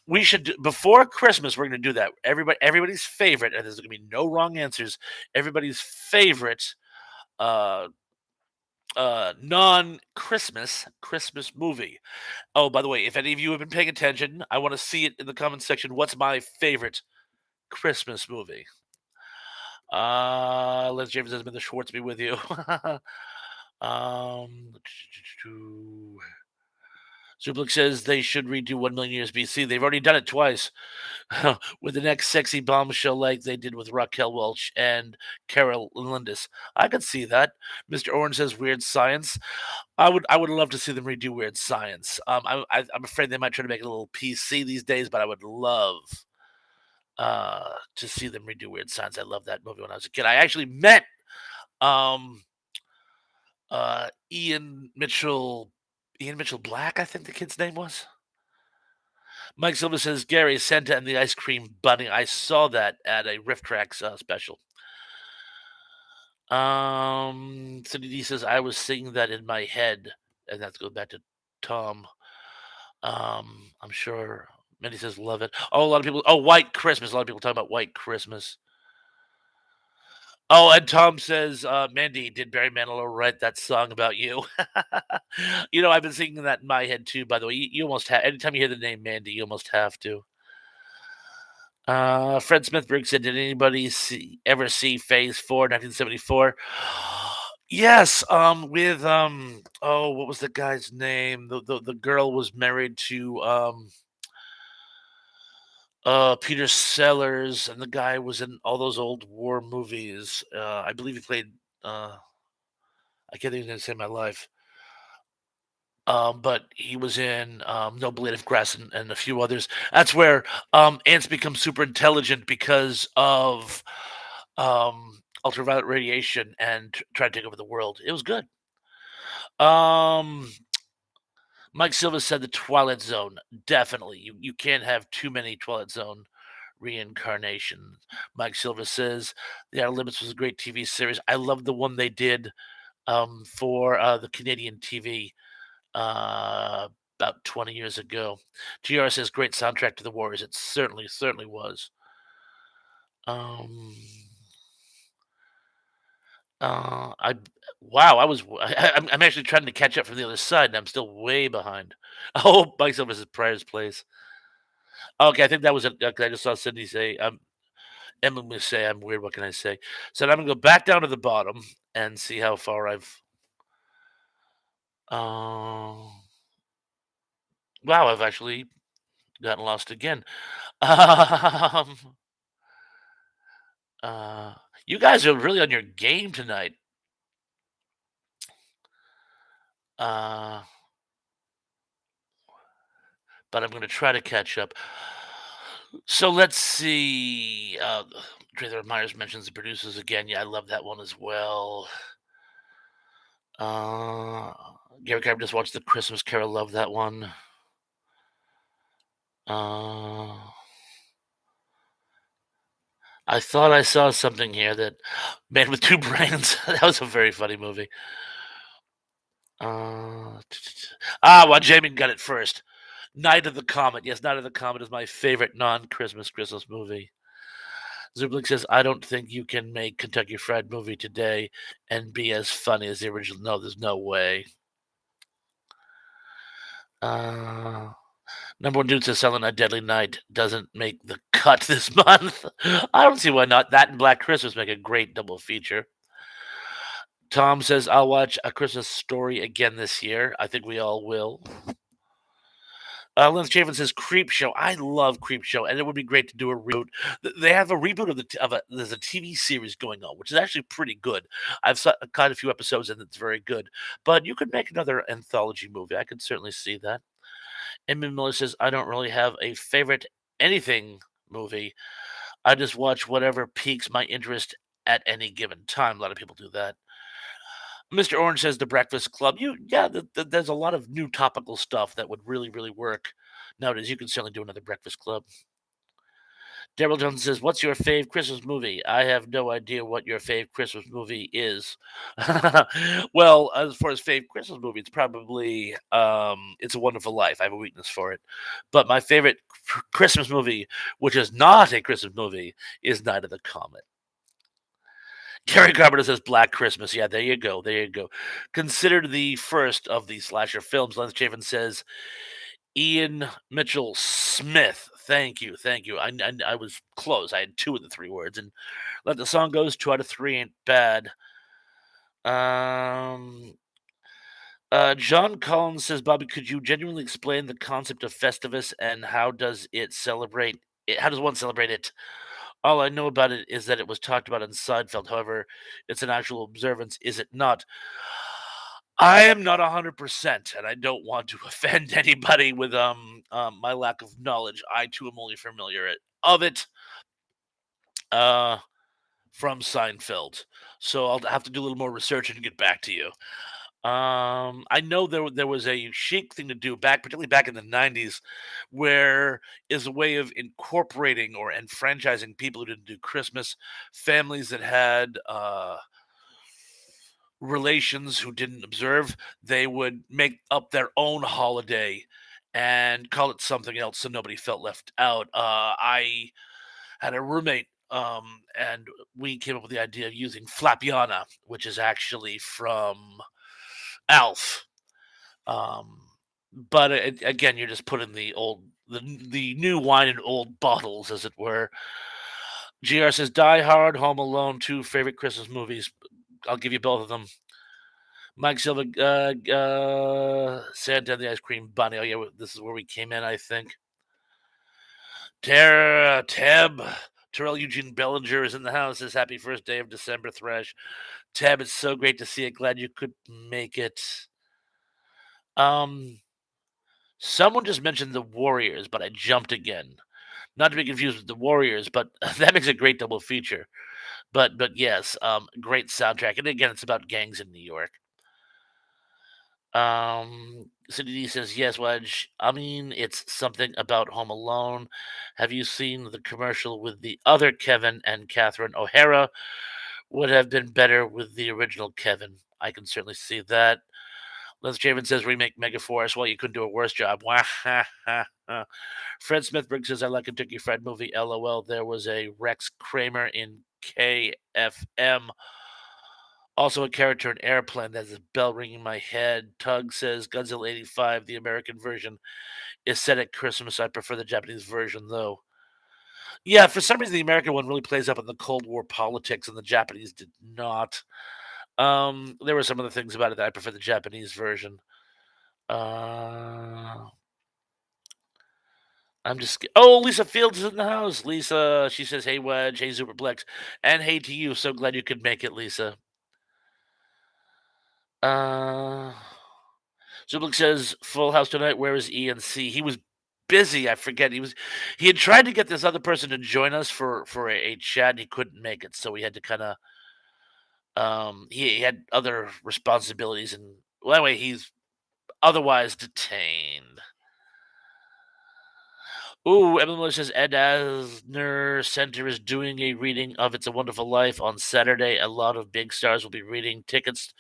We should before Christmas, we're gonna do that. Everybody's favorite, and there's gonna be no wrong answers. Everybody's favorite uh non-Christmas movie. Oh, by the way, if any of you have been paying attention, I want to see it in the comments section. What's my favorite Christmas movie? Les James has been the Schwartz be with you. um Zublik says they should redo 1 million years BC. They've already done it twice with the next sexy bombshell like they did with Raquel Welch and Carol Lindis. I could see that. Mr. Orange says weird science. I would love to see them redo Weird Science. I'm afraid they might try to make it a little PC these days, but I would love to see them redo Weird Science. I loved that movie when I was a kid. I actually met um, Ian Mitchell Black, I think the kid's name was. Mike Silva says Gary Santa and the Ice Cream Bunny. I saw that at a Riff Tracks special. Cindy D says I was singing that in my head, and that's going back to Tom. I'm sure Mandy says, "Love it." Oh, a lot of people. Oh, White Christmas. A lot of people talk about White Christmas. Oh, and Tom says, "Mandy, did Barry Manilow write that song about you?" I've been singing that in my head too. By the way, you almost have. Anytime you hear the name Mandy, you almost have to. Fred Smithberg said, "Did anybody ever see Phase 4, 1974?" Yes, with oh, what was the guy's name? The girl was married to Peter Sellers, and the guy was in all those old war movies. I believe he played. I can't even say my life. But he was in No Blade of Grass and a few others. That's where ants become super intelligent because of ultraviolet radiation and try to take over the world. It was good. Um, Mike Silva said the Twilight Zone. Definitely. You can't have too many Twilight Zone reincarnations. Mike Silva says The Outer Limits was a great TV series. I love the one they did for the Canadian TV about 20 years ago. GR says great soundtrack to the Warriors. It certainly was. Um, I wow, I'm actually trying to catch up from the other side, and I'm still way behind. Oh, Mike Silva says Pryor's Place. Okay, I think that was it. I just saw Sydney say, Emily say, I'm weird. What can I say? So I'm gonna go back down to the bottom and see how far I've. Uh, wow, I've actually gotten lost again. Um, uh, you guys are really on your game tonight. Uh, but I'm gonna try to catch up. So let's see. Trailer Myers mentions the producers again. Yeah, I love that one as well. Uh, Gary Carter just watched the Christmas Carol. Love that one. Uh, I thought I saw something here that Man with Two Brains. That was a very funny movie. Well, Jamie got it first. Night of the Comet. Yes, Night of the Comet is my favorite non-Christmas Christmas movie. Zublik says, I don't think you can make Kentucky Fried Movie today and be as funny as the original. No, there's no way. Uh, Number one dude says Silent Night, Deadly Night doesn't make the cut this month. I don't see why not. That and Black Christmas make a great double feature. Tom says, I'll watch A Christmas Story again this year. I think we all will. Lance Chafin says Creep Show. I love Creep Show, and it would be great to do a reboot. They have a reboot there's a TV series going on, which is actually pretty good. Caught a few episodes, and it's very good. But you could make another anthology movie. I could certainly see that. Emmett Miller says I don't really have a favorite anything movie. I just watch whatever piques my interest at any given time. A lot of people do that. Mr. Orange says The Breakfast Club. Yeah, there's a lot of new topical stuff that would really work nowadays. You can certainly do another Breakfast Club. Daryl Johnson says, "What's your fave Christmas movie?" I have no idea what your fave Christmas movie is. Well, as far as fave Christmas movie, it's probably "It's a Wonderful Life." I have a weakness for it, but my favorite Christmas movie, which is not a Christmas movie, is Night of the Comet. Gary Carpenter says Black Christmas. Yeah, there you go. There you go. Considered the first of the slasher films. Lance Chafin says Ian Mitchell Smith. Thank you. Thank you. I was close. I had two of the three words. And Let the Song Goes, 2 out of 3 ain't bad. Um, John Collins says, Bobby, could you genuinely explain the concept of Festivus and how does it celebrate it? How does one celebrate it? All I know about it is that it was talked about in Seinfeld. However, it's an actual observance, is it not? I am not 100%, and I don't want to offend anybody with my lack of knowledge. I too am only familiar of it uh from Seinfeld. So I'll have to do a little more research and get back to you. I know there was a chic thing to do particularly back in the '90s, where is a way of incorporating or enfranchising people who didn't do Christmas, families that had relations who didn't observe. They would make up their own holiday and call it something else so nobody felt left out. I had a roommate, and we came up with the idea of using Flapiana, which is actually from Alf. Um, but again, you're just putting the new wine in old bottles, as it were. GR says Die Hard, Home Alone, two favorite Christmas movies. I'll give you both of them. Mike Silva, Santa and the Ice Cream Bunny. Oh yeah, this is where we came in, I think. Tab, Terrell Eugene Bellinger is in the house. Says happy first day of December, Thresh. Tab, it's so great to see it. Glad you could make it. Um, Someone just mentioned the Warriors, but I jumped again. Not to be confused with the Warriors, but that makes a great double feature. But yes, great soundtrack, and again, it's about gangs in New York. Cindy D says, yes, Wedge. I mean, it's something about Home Alone. Have you seen the commercial with the other Kevin and Catherine O'Hara? Would have been better with the original Kevin. I can certainly see that. Les Javen says, remake Megaforce. Well, you couldn't do a worse job. Fred Smithberg says, I like Kentucky Fried Movie. LOL. There was a Rex Kramer in KFM. Also, a character in Airplane that has a bell ringing in my head. Tug says Godzilla 85, the American version, is set at Christmas. I prefer the Japanese version, though. Yeah, for some reason, the American one really plays up in the Cold War politics, and the Japanese did not. There were some other things about it that I prefer the Japanese version. Uh, I'm just. Oh, Lisa Fields is in the house. Lisa, she says, hey, Wedge. Hey, Superplex. And hey to you. So glad you could make it, Lisa. Uh. Zublik says, "Full house tonight. Where is ENC? He was busy. I forget. He had tried to get this other person to join us for a chat. And he couldn't make it, so we had to kind of he had other responsibilities, and well, anyway, he's otherwise detained. Ooh, Emily Miller says Ed Asner Center is doing a reading of It's a Wonderful Life on Saturday. A lot of big stars will be reading. Tickets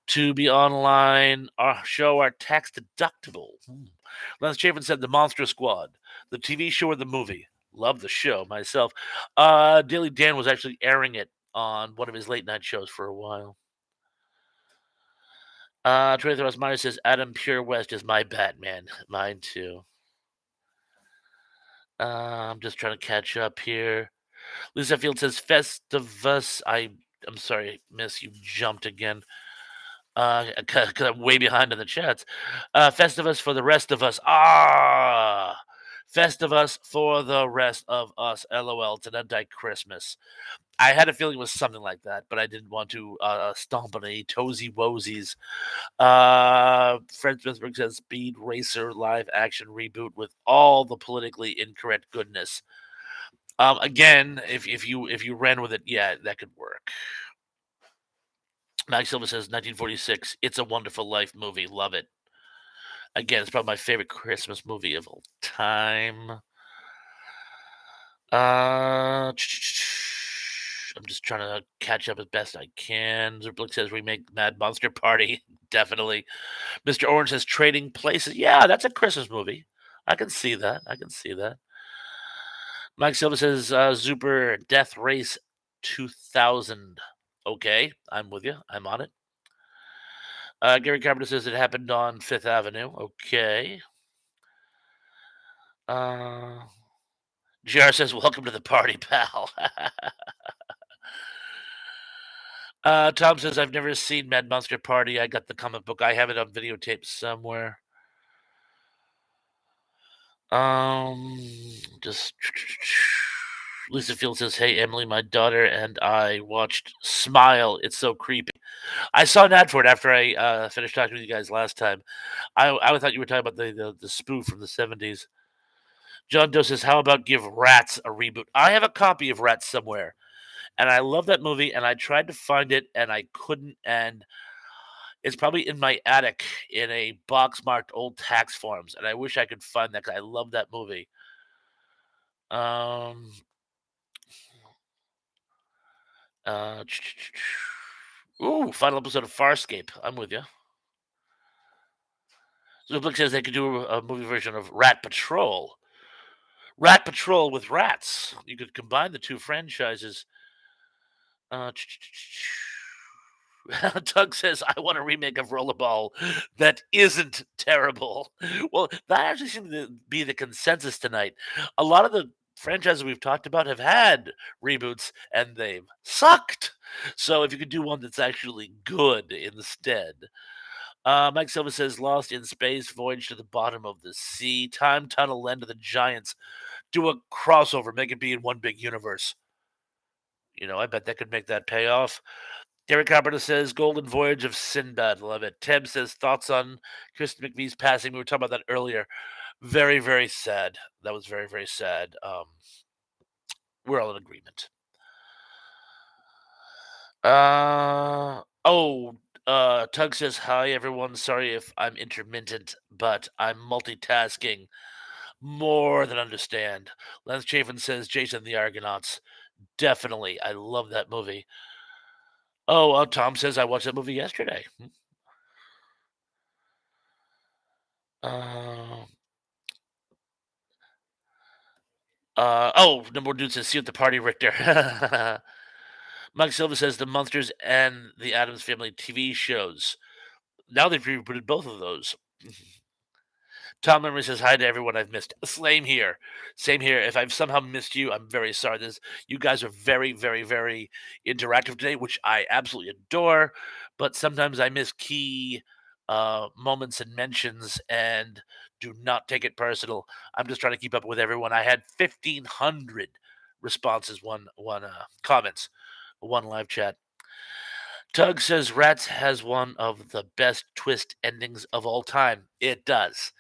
to be online. Our show are tax deductible. Lance Chafin said The Monster Squad, the TV show or the movie. Love the show myself. Daily Dan was actually airing it on one of his late night shows for a while. 23 Ross Myers says Adam Pure West is my Batman. Mine too. I'm just trying to catch up here. Lisa Field says Festivus. I'm sorry, miss, you jumped again. Because I'm way behind in the chats. Festivus for the rest of us. Festivus for the rest of us. LOL. It's an anti-Christmas. I had a feeling it was something like that, but I didn't want to stomp on any toesy woesies. Fred Smithberg says Speed Racer live action reboot with all the politically incorrect goodness. Again, if you ran with it, yeah, that could work. Max Silva says 1946. It's a Wonderful Life movie. Love it. Again, it's probably my favorite Christmas movie of all time. I'm just trying to catch up as best I can. Zerblick says remake Mad Monster Party. Definitely. Mr. Orange says Trading Places. Yeah, that's a Christmas movie. I can see that. I can see that. Mike Silva says Super Death Race 2000. Okay, I'm with you. I'm on it. Gary Carpenter says it happened on Fifth Avenue. Okay. JR says, welcome to the party, pal. Tom says, I've never seen Mad Monster Party. I got the comic book. I have it on videotape somewhere. Just Lisa Field says, hey, Emily, my daughter and I watched Smile. It's so creepy. I saw an ad for it after I finished talking with you guys last time. I thought you were talking about the spoof from the 70s. John Doe says, how about give Rats a reboot? I have a copy of Rats somewhere, and I love that movie, and I tried to find it, and I couldn't, and it's probably in my attic in a box marked old tax forms, and I wish I could find that because I love that movie. Um, uh, Ooh, final episode of Farscape. I'm with you. Zublik says they could do a movie version of Rat Patrol. Rat Patrol with rats. You could combine the two franchises. Uh, Tug says, I want a remake of Rollerball that isn't terrible. Well, that actually seems to be the consensus tonight. A lot of the franchises we've talked about have had reboots and they've sucked. So if you could do one that's actually good instead. Mike Silva says, Lost in Space, Voyage to the Bottom of the Sea, Time Tunnel, Land of the Giants. Do a crossover, make it be in one big universe. I bet that could make that pay off. Derek Carpenter says Golden Voyage of Sinbad. Love it. Teb says thoughts on Kristen McVie's passing. We were talking about that earlier. Very, very sad. That was very, very sad. We're all in agreement. Tug says hi everyone. Sorry if I'm intermittent, but I'm multitasking. More than understand. Lance Chafin says Jason the Argonauts. Definitely. I love that movie. Tom says I watched that movie yesterday. Uh, number one dude says, see you at the party, Richter. Mike Silva says the Monsters and the Adams Family TV shows. Now they've rebooted both of those. Tom Memory says hi to everyone I've missed. Same here. Same here. If I've somehow missed you, I'm very sorry. You guys are very, very, very interactive today, which I absolutely adore. But sometimes I miss key moments and mentions, and do not take it personal. I'm just trying to keep up with everyone. I had 1,500 responses, one comments, one live chat. Tug says Rats has one of the best twist endings of all time. It does.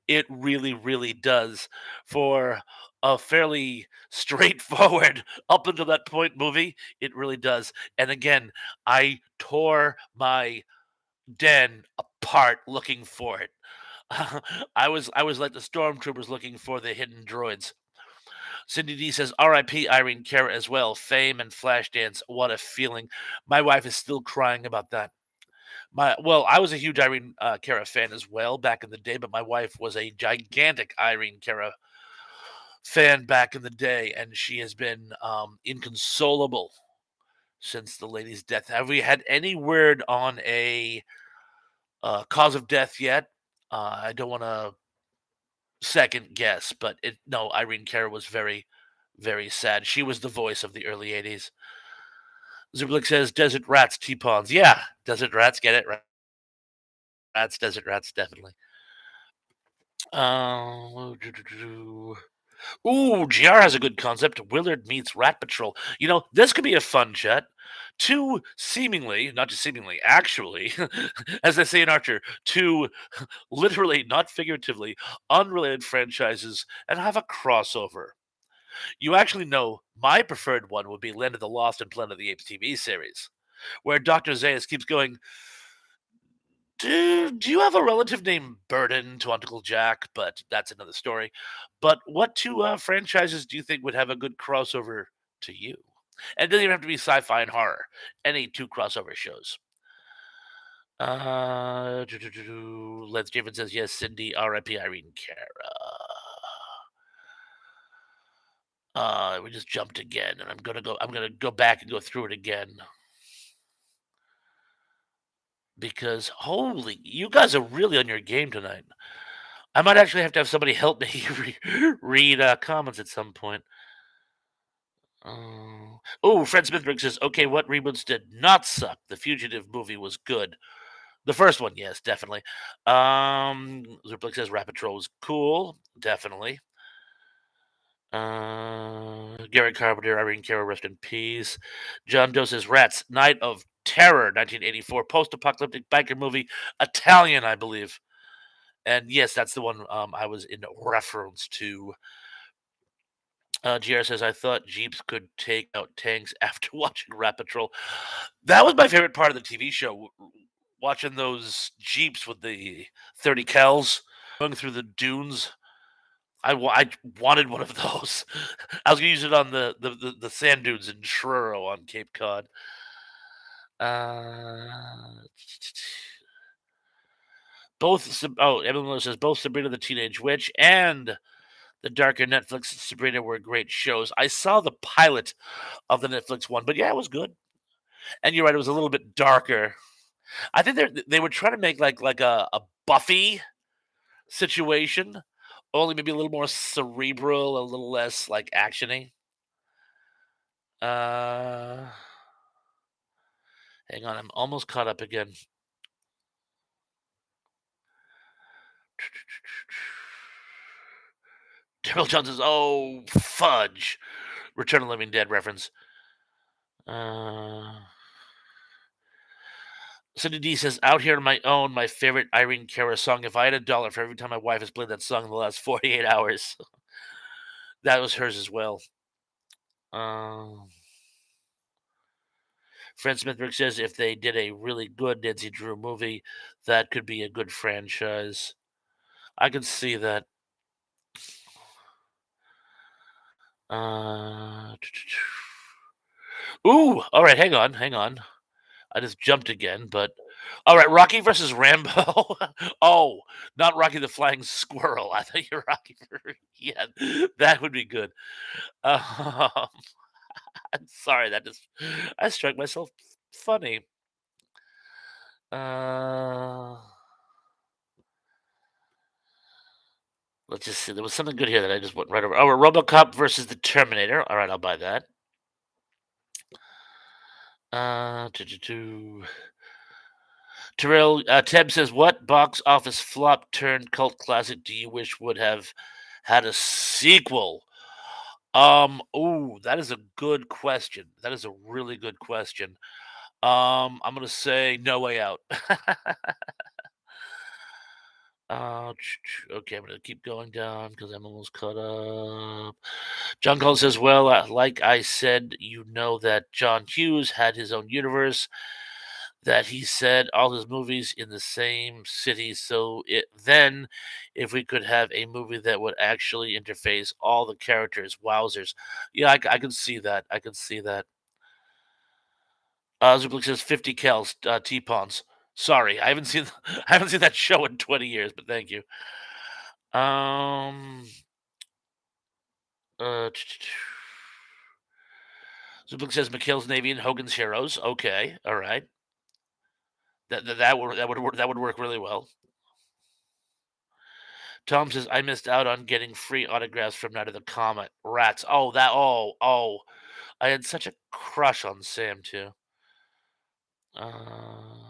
It really, really does. For a fairly straightforward up until that point movie, it really does. And again, I tore my den apart looking for it. I was like the stormtroopers looking for the hidden droids. Cindy D says, R.I.P. Irene Cara as well. Fame and Flashdance. What a feeling. My wife is still crying about that. I was a huge Irene Cara fan as well back in the day, but my wife was a gigantic Irene Cara fan back in the day, and she has been inconsolable since the lady's death. Have we had any word on a cause of death yet? I don't want to second guess, but no, Irene Cara was very, very sad. She was the voice of the early 80s. Zublik says desert rats, T-pawns. Yeah, desert rats, get it? Rats, desert rats, definitely. GR has a good concept. Willard meets Rat Patrol. This could be a fun chat. Two seemingly, not just seemingly, actually, as they say in Archer, two literally, not figuratively, unrelated franchises and have a crossover. You actually know my preferred one would be Land of the Lost and Planet of the Apes TV series, where Dr. Zaius keeps going, do you have a relative named Burden to Uncle Jack? But that's another story. But what two franchises do you think would have a good crossover to you? And it doesn't even have to be sci-fi and horror. Any two crossover shows. Let's Javen says yes. Cindy, R.I.P. Irene Cara. We just jumped again, and I'm gonna go back and go through it again. Because holy, you guys are really on your game tonight. I might actually have to have somebody help me read comments at some point. Fred Smithberg says, okay, what reboots did not suck? The Fugitive movie was good. The first one, yes, definitely. Zuplik says Rat Patrol was cool. Definitely. Garrett Carpenter, Irene Cara, rest in peace. John Doe says Rats, Night of Terror, 1984, post-apocalyptic biker movie, Italian, I believe. And yes, that's the one I was in reference to. GR says, I thought Jeeps could take out tanks after watching Rat Patrol. That was my favorite part of the TV show, watching those Jeeps with the 30 cals going through the dunes. I wanted one of those. I was going to use it on the sand dunes in Truro on Cape Cod. Evan Miller says both Sabrina the Teenage Witch and the darker Netflix Sabrina were great shows. I saw the pilot of the Netflix one, but yeah, it was good. And you're right, it was a little bit darker. I think they were trying to make like a Buffy situation, only maybe a little more cerebral, a little less like actiony. Uh, Hang on, I'm almost caught up again. Daryl Johnson's oh fudge, Return of the Living Dead reference. Uh, Cindy D says, "Out here on my own, my favorite Irene Cara song. If I had $1 for every time my wife has played that song in the last 48 hours, that was hers as well." Um, Fred Smithberg says, "If they did a really good Nancy Drew movie, that could be a good franchise." I can see that. Uh, Ooh, all right, hang on. I just jumped again, but all right, Rocky versus Rambo. Oh, not Rocky the Flying Squirrel. I thought you were Rocky for yeah, that would be good. Um, I'm sorry, that just I struck myself funny. Uh, let's just see. There was something good here that I just went right over. Oh, RoboCop versus the Terminator. All right, I'll buy that. Uh, do, do, do. Terrell Teb says, "What box office flop turned cult classic do you wish would have had a sequel?" That is a good question. That is a really good question. I'm gonna say No Way Out. Okay, I'm gonna keep going down because I'm almost caught up. John Cole says, "Well, like I said, you know that John Hughes had his own universe, that he said all his movies in the same city. So then, if we could have a movie that would actually interface all the characters, wowzers. Yeah, I can see that. I can see that." Zublik says 50 Kels, T-Pawns. Sorry, I haven't seen I haven't seen that show in 20 years, but thank you. Um, uh, Zublik says McHale's Navy and Hogan's Heroes. Okay, all right. That would work really well. Tom says I missed out on getting free autographs from Night of the Comet. Rats. Oh. I had such a crush on Sam too. Uh,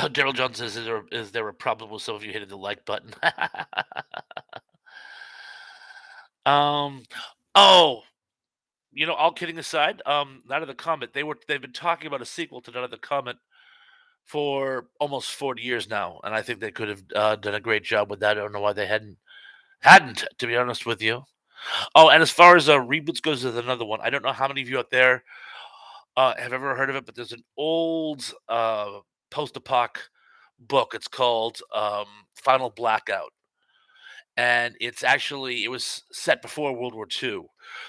Daryl Jones says, "Is there a problem with some of you hitting the like button?" um. Oh, all kidding aside, Night of the Comet. They've been talking about a sequel to Night of the Comet for almost 40 years now, and I think they could have done a great job with that. I don't know why they hadn't, to be honest with you. Oh, and as far as reboots goes, there's another one. I don't know how many of you out there have ever heard of it, but there's an old post-apoc book. It's called Final Blackout, and it was set before World War II.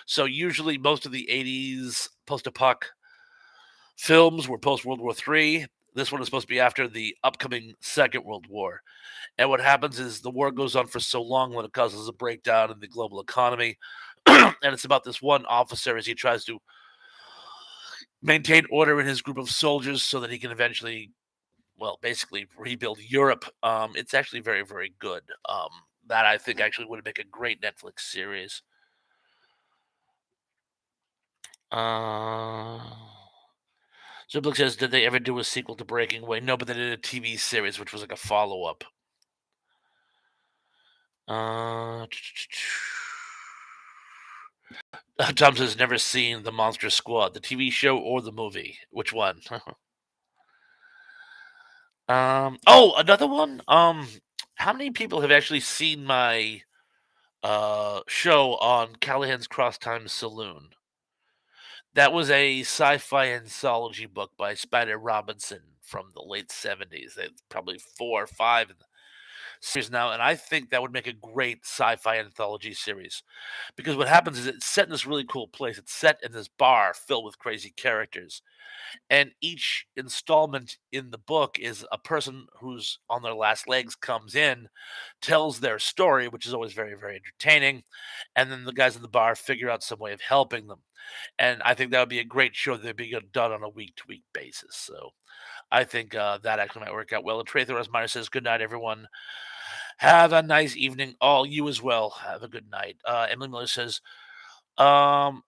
So usually, most of the '80s post-apoc films were post World War III. This one is supposed to be after the upcoming Second World War. And what happens is the war goes on for so long that it causes a breakdown in the global economy. And it's about this one officer as he tries to maintain order in his group of soldiers so that he can eventually, well, basically rebuild Europe. It's actually very, very good. That I think actually would make a great Netflix series. Uh, Zublik says, "Did they ever do a sequel to Breaking Away?" No, but they did a TV series, which was like a follow up. Uh, Tom says, "Never seen the Monster Squad, the TV show or the movie. Which one?" Oh, another one. How many people have actually seen my show on Callahan's Cross Time Saloon? That was a sci-fi anthology book by Spider Robinson from the late '70s. They probably 4 or 5 series now, and I think that would make a great sci-fi anthology series. Because what happens is it's set in this really cool place. It's set in this bar filled with crazy characters, and each installment in the book is a person who's on their last legs comes in, tells their story, which is always very, very entertaining, and then the guys in the bar figure out some way of helping them. And I think that would be a great show that'd be done on a week-to-week basis. So I think that actually might work out well. And Trey Meyer says, "Good night, everyone. Have a nice evening. All you as well. Have a good night." Emily Miller says, um,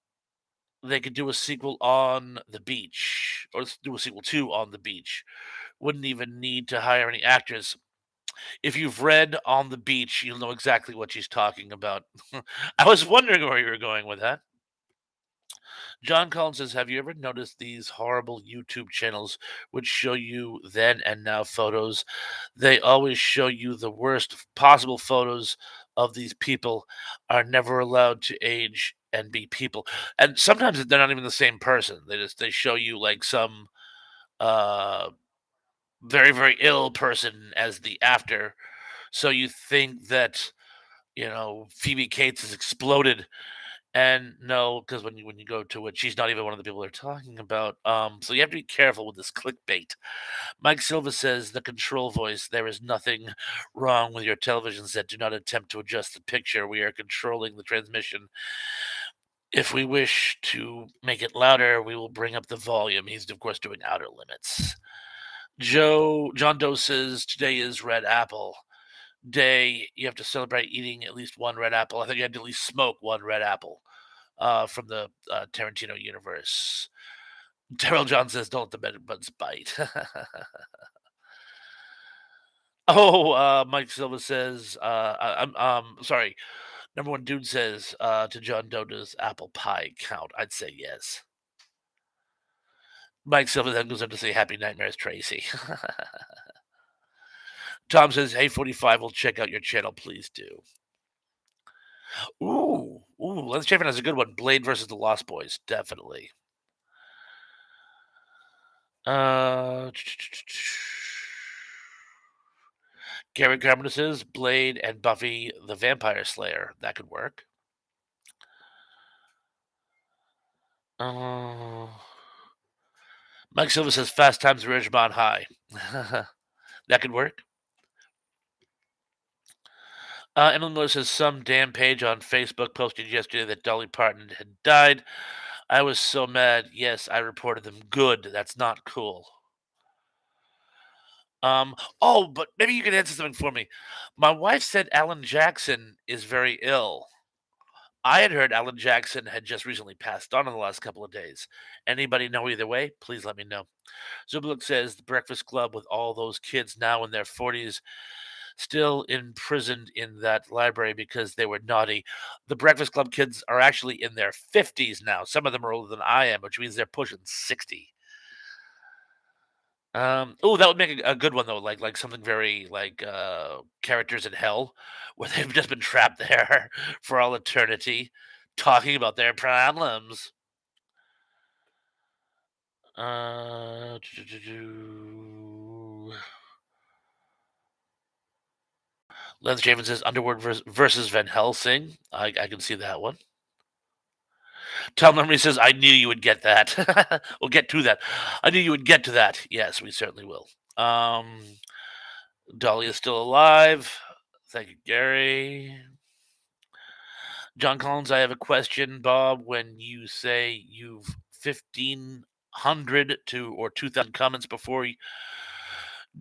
they could do a sequel on the beach, or let's do a sequel to On the Beach. Wouldn't even need to hire any actors. If you've read On the Beach, you'll know exactly what she's talking about. I was wondering where you were going with that. John Collins says, "Have you ever noticed these horrible YouTube channels which show you then and now photos? They always show you the worst possible photos of these people are never allowed to age and be people. And sometimes they're not even the same person. They show you like some uh very, very ill person as the after. So you think that, Phoebe Cates has exploded, and no, because when you go to it, she's not even one of the people they're talking about. So you have to be careful with this clickbait." Mike Silva says, "The control voice. There is nothing wrong with your television set. Do not attempt to adjust the picture. We are controlling the transmission. If we wish to make it louder, we will bring up the volume." He's of course doing outer limits. John Doe says, "Today is Red Apple Day. You have to celebrate eating at least one red apple. I think you had to at least smoke one red apple." From the Tarantino universe. Terrell John says, "Don't let the bed bugs bite." Oh, Mike Silva says, I'm sorry. Number one dude says to John Doe, "Does apple pie count?" I'd say yes. Mike Silva then goes on to say, "Happy Nightmares, Tracy." Tom says, "Hey, 45, will check out your channel. Please do." Let's check has a good one. Blade versus the Lost Boys. Definitely. Uh, Gary Carpenter says Blade and Buffy the Vampire Slayer. That could work. Uh, Mike Silva says Fast Times at Ridgemont High. That could work. Emily Miller says some damn page on Facebook posted yesterday that Dolly Parton had died. I was so mad. Yes, I reported them. Good. That's not cool. but maybe you can answer something for me. My wife said Alan Jackson is very ill. I had heard Alan Jackson had just recently passed on in the last couple of days. Anybody know either way? Please let me know. Zublik says the Breakfast Club with all those kids now in their 40s still imprisoned in that library because they were naughty. The Breakfast Club kids are actually in their 50s now. Some of them are older than I am, which means they're pushing 60. That would make a good one though, like something very like characters in hell, where they've just been trapped there for all eternity, talking about their problems. Uh, Lance Javen says Underworld versus Van Helsing. I can see that one. Tom Lemony says, "I knew you would get that." We'll get to that. I knew you would get to that. Yes, we certainly will. Dolly is still alive. Thank you, Gary. John Collins, I have a question, Bob. When you say you've 1,500 to or 2,000 comments before,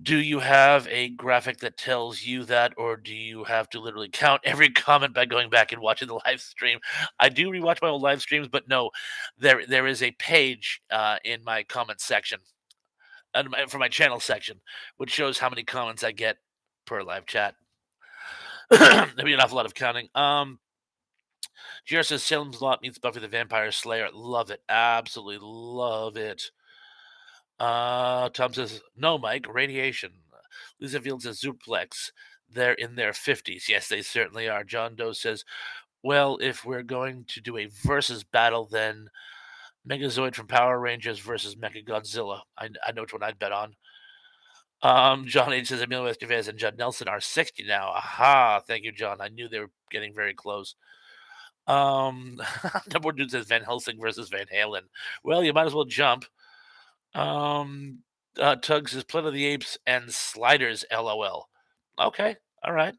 do you have a graphic that tells you that, or do you have to literally count every comment by going back and watching the live stream? I do rewatch my old live streams, but no, there is a page in my comment section and for my channel section, which shows how many comments I get per live chat. There'd be an awful lot of counting. GR says Salem's Lot meets Buffy the Vampire Slayer. Love it. Absolutely love it. Tom says, "No, Mike, radiation." Lisa Field says, "Zuplex. They're in their 50s. Yes, they certainly are." John Doe says, "Well, if we're going to do a versus battle, then Megazoid from Power Rangers versus Mechagodzilla. I know which one I'd bet on." John H says Emilio Estevez and Judd Nelson are 60 now. Aha! Thank you, John. I knew they were getting very close. Number one dude says Van Helsing versus Van Halen. Well, you might as well jump. Um, Tug says Planet of the Apes and Sliders. LOL. Okay, all right.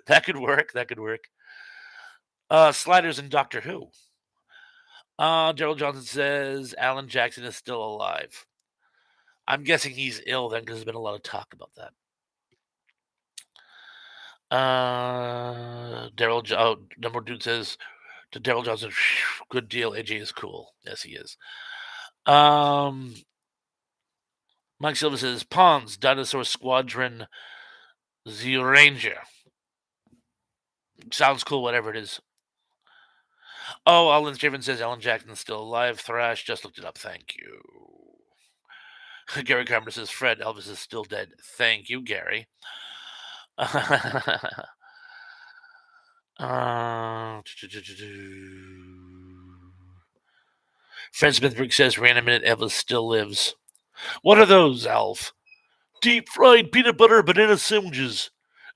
That could work. That could work. Sliders and Doctor Who. Gerald Johnson says Alan Jackson is still alive. I'm guessing he's ill then because there's been a lot of talk about that. Number dude says to Daryl Johnson, good deal. AJ is cool. Yes, he is. Mike Silva says Pawns, Dinosaur Squadron, The Ranger. Sounds cool, whatever it is. Oh, Alan Straven says Alan Jackson's still alive. Thrash, just looked it up. Thank you. Gary Carter says Fred, Elvis is still dead. Thank you, Gary. Fred Smithbrick says random minute Elvis still lives. What are those, Alf? Deep fried peanut butter banana sandwiches.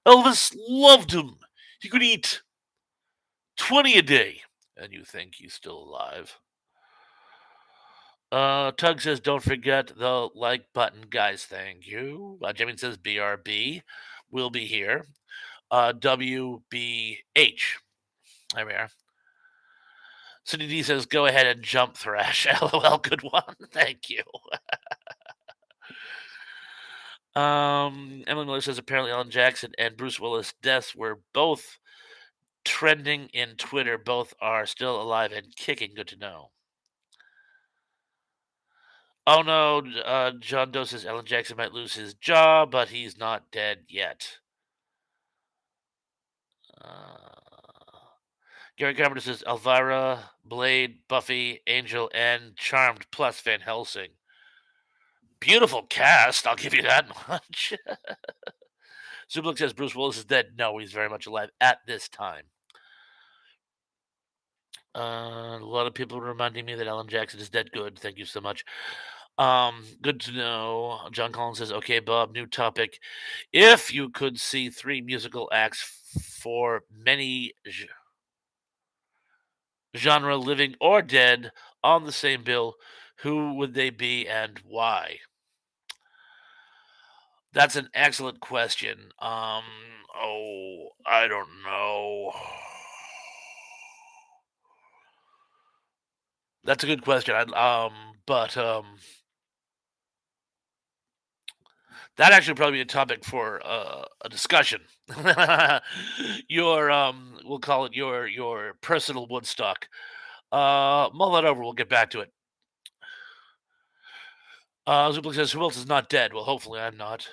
Elvis loved them. He could eat 20 a day. And you think he's still alive. Tug says, don't forget the like button, guys. Thank you. Jimmy says, BRB. We'll be here. WBH. There we are. Cindy D says, go ahead and jump, Thrash. LOL, good one. Thank you. Emily Miller says, apparently Alan Jackson and Bruce Willis' deaths were both trending in Twitter. Both are still alive and kicking. Good to know. Oh no, John Doe says Alan Jackson might lose his job, but he's not dead yet. Gary Carpenter says Elvira, Blade, Buffy, Angel, and Charmed plus Van Helsing. Beautiful cast, I'll give you that much. Suplex says Bruce Willis is dead. No, he's very much alive at this time. A lot of people reminding me that Alan Jackson is dead. Good. Thank you so much. Good to know. John Collins says, okay, Bob, new topic. If you could see 3 musical acts for many genre, living or dead, on the same bill, who would they be and why? That's an excellent question. I don't know. That's a good question. That actually probably be a topic for a discussion. We'll call it your personal Woodstock. Mull that over. We'll get back to it. Zublik says, who else is not dead? Well, hopefully I'm not.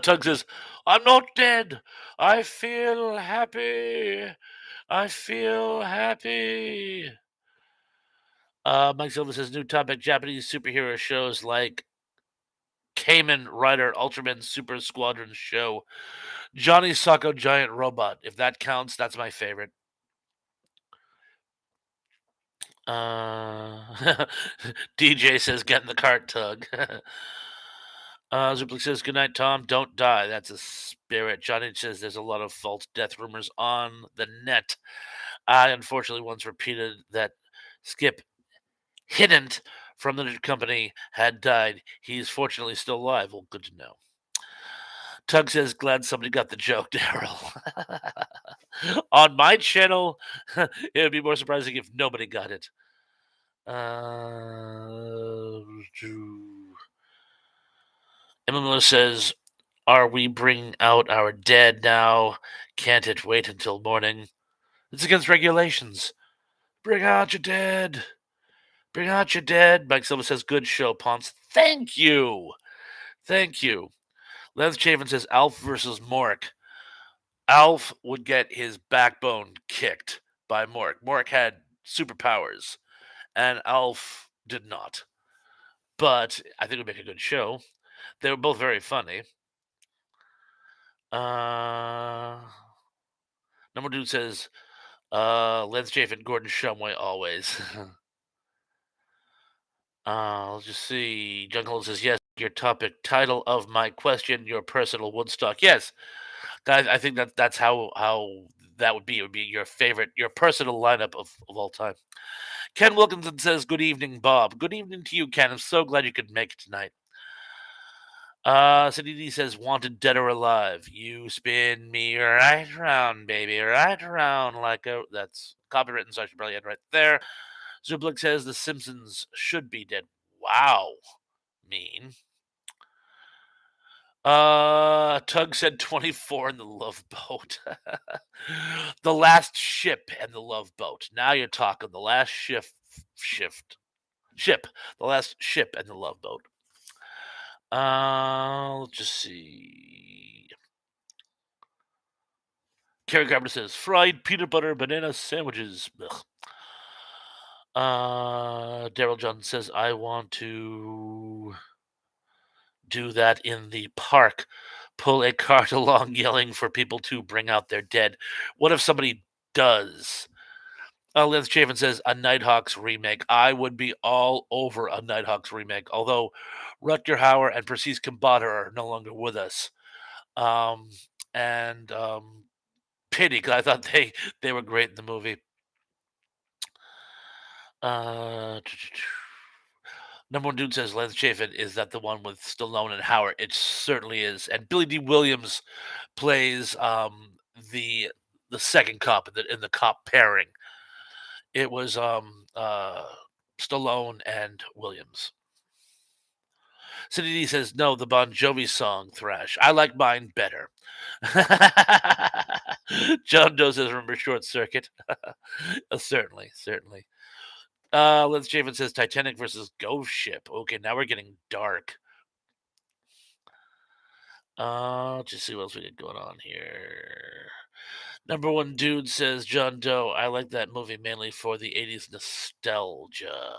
Tug says, I'm not dead. I feel happy. I feel happy. Mike Silva says, new topic, Japanese superhero shows like Kamen Rider Ultraman Super Squadron show. Johnny Socko Giant Robot. If that counts, that's my favorite. DJ says, get in the cart, Tug. Zuplik says, good night, Tom. Don't die. That's a spirit. Johnny says there's a lot of false death rumors on the net. I unfortunately once repeated that Skip Hiddent from the company had died. He's fortunately still alive. Well, good to know. Tug says, glad somebody got the joke, Daryl. On my channel, it would be more surprising if nobody got it. Emma Miller says, are we bringing out our dead now? Can't it wait until morning? It's against regulations. Bring out your dead. Bring out your dead. Mike Silva says, good show, Ponce. Thank you. Thank you. Lance Chafin says, Alf versus Mork. Alf would get his backbone kicked by Mork. Mork had superpowers, and Alf did not. But I think it would make a good show. They were both very funny. Number dude says, Lance Chafin, Gordon Shumway, always. Let's just see. Jungle says yes. Your topic title of my question: your personal Woodstock. Yes, guys. I think that's how that would be. It would be your favorite, your personal lineup of all time. Ken Wilkinson says, "Good evening, Bob. Good evening to you, Ken. I'm so glad you could make it tonight." Cindy D says, "Wanted dead or alive. You spin me right around, baby, right around like a." That's copywritten, so I should probably end right there. Zublik says, "The Simpsons should be dead." Wow, mean. Tug said 24 in the Love Boat. The Last Ship and the Love Boat. Now you're talking. The Last Ship. The Last Ship and the Love Boat. Let's just see. Carrie Carpenter says fried peanut butter banana sandwiches. Ugh. Daryl Johnson says I want to do that in the park. Pull a cart along yelling for people to bring out their dead. What if somebody does? Lance Chafin says a Nighthawks remake. I would be all over a Nighthawks remake, although Rutger Hauer and Persis Kambata are no longer with us. Um, and pity, because I thought they were great in the movie. Number one dude says Lance Chafin. Is that the one with Stallone and Howard? It certainly is. And Billy D. Williams plays the the second cop in the cop pairing. It was Stallone and Williams. Cindy D says no, the Bon Jovi song Thrash. I like mine better. John Doe says remember Short Circuit. Certainly, certainly. Lance Chafin says Titanic versus Ghost Ship. Okay, now we're getting dark. Just see what else we got going on here. Number one dude says John Doe. I like that movie mainly for the '80s nostalgia.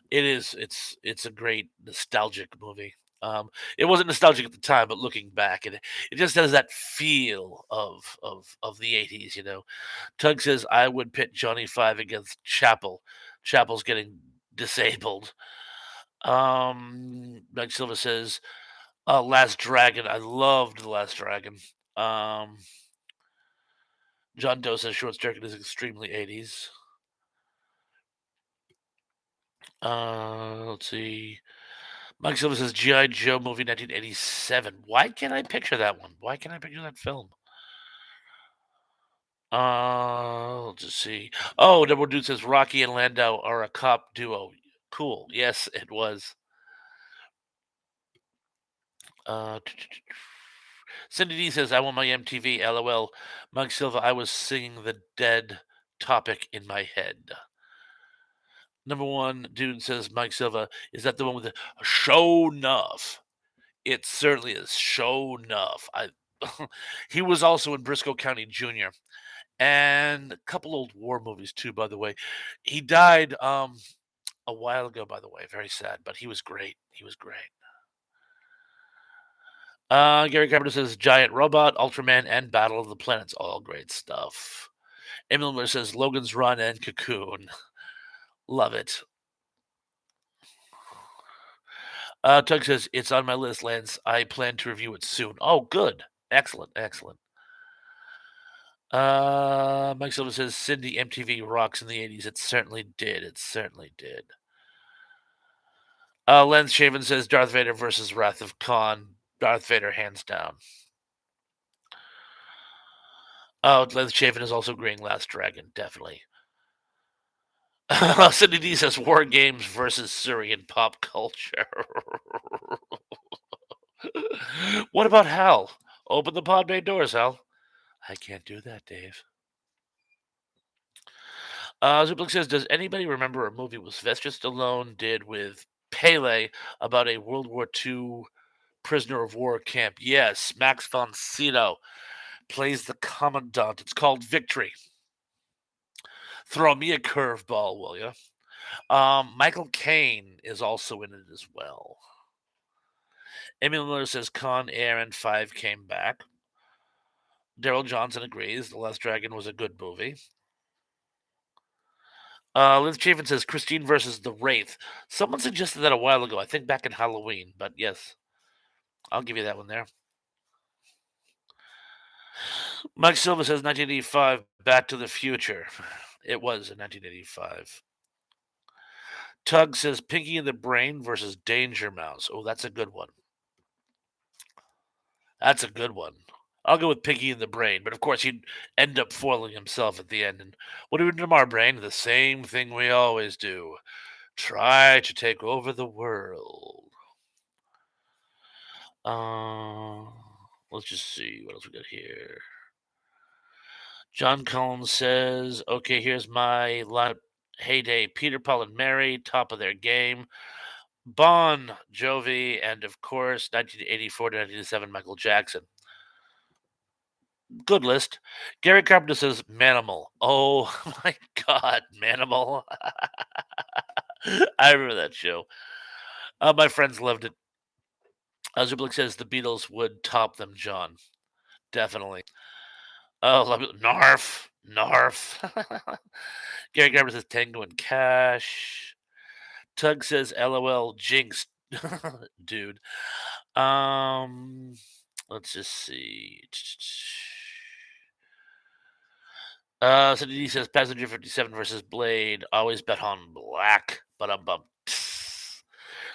It is. It's a great nostalgic movie. It wasn't nostalgic at the time, but looking back, it just has that feel of the '80s. You know, Tug says I would pit Johnny Five against Chapel. Chapel's getting disabled. Mike Silva says Last Dragon. I loved The Last Dragon. Um, John Doe says Short Circuit is extremely 80s. Let's see. Mike Silva says G.I. Joe movie 1987. Why can't I picture that one? Why can't I picture that film? Let's just see. Oh, number one dude says Rocky and Landau are a cop duo. Cool. Yes, it was. Uh, Cindy D says, I want my MTV. LOL. Mike Silva, I was singing the dead topic in my head. Number one dude says, Mike Silva, is that the one with the show enough? It certainly is show enough. He was also in Briscoe County Jr. and a couple old war movies too, by the way. He died a while ago, by the way. Very sad, but he was great. He was great. Gary Carpenter says Giant Robot, Ultraman, and Battle of the Planets. All great stuff. Emil Miller says Logan's Run and Cocoon. Love it. Tug says it's on my list, Lance. I plan to review it soon. Oh, good. Excellent. Excellent. Mike Silva says Cindy MTV rocks in the 80s. It certainly did. It certainly did. Lance Shaven says Darth Vader versus Wrath of Khan. Darth Vader, hands down. Oh, Lance Shaven is also agreeing Last Dragon, definitely. Cindy D says War Games versus Syrian pop culture. What about Hal? Open the pod bay doors, Hal. I can't do that, Dave. Zublik says, does anybody remember a movie with Sylvester Stallone did with Pele about a World War II prisoner of war camp? Yes, Max von Sydow plays the commandant. It's called Victory. Throw me a curveball, will you? Michael Caine is also in it as well. Emil Miller says Con Air and Five came back. Daryl Johnson agrees. The Last Dragon was a good movie. Liz Chafin says Christine versus the Wraith. Someone suggested that a while ago. I think back in Halloween, but yes, I'll give you that one there. Mike Silva says 1985, Back to the Future. It was in 1985. Tug says Pinky and the Brain versus Danger Mouse. Oh, that's a good one. That's a good one. I'll go with Pinky and the Brain, but of course he'd end up foiling himself at the end. And what do we do tomorrow, Brain? The same thing we always do. Try to take over the world. Uh, let's just see what else we got here. John Collins says, "Okay, here's my lineup. Heyday, Peter, Paul, and Mary, top of their game. Bon Jovi, and of course, 1984 to 1987, Michael Jackson. Good list." Gary Carpenter says, "Manimal." Oh my God, Manimal. I remember that show. My friends loved it. Zublik says the Beatles would top them, John. Definitely. Oh, Narf. Narf. Gary Garber says Tango and Cash. Tug says LOL Jinx. Dude. Let's just see. Cindy D says Passenger 57 versus Blade. Always bet on black. But bum.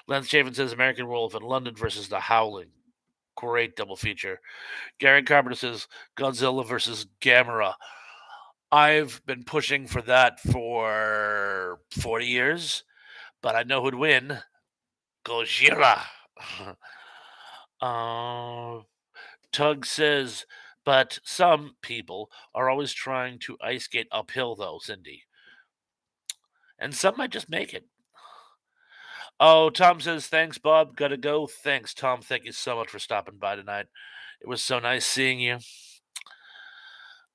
Lance Chafin says American Wolf and London versus The Howling. Great double feature. Gary Carpenter says Godzilla versus Gamera. I've been pushing for that for 40 years, but I know who'd win. Gojira. Tug says, but some people are always trying to ice skate uphill, though, Cindy. And some might just make it. Oh, Tom says, thanks, Bob. Gotta go. Thanks, Tom. Thank you so much for stopping by tonight. It was so nice seeing you.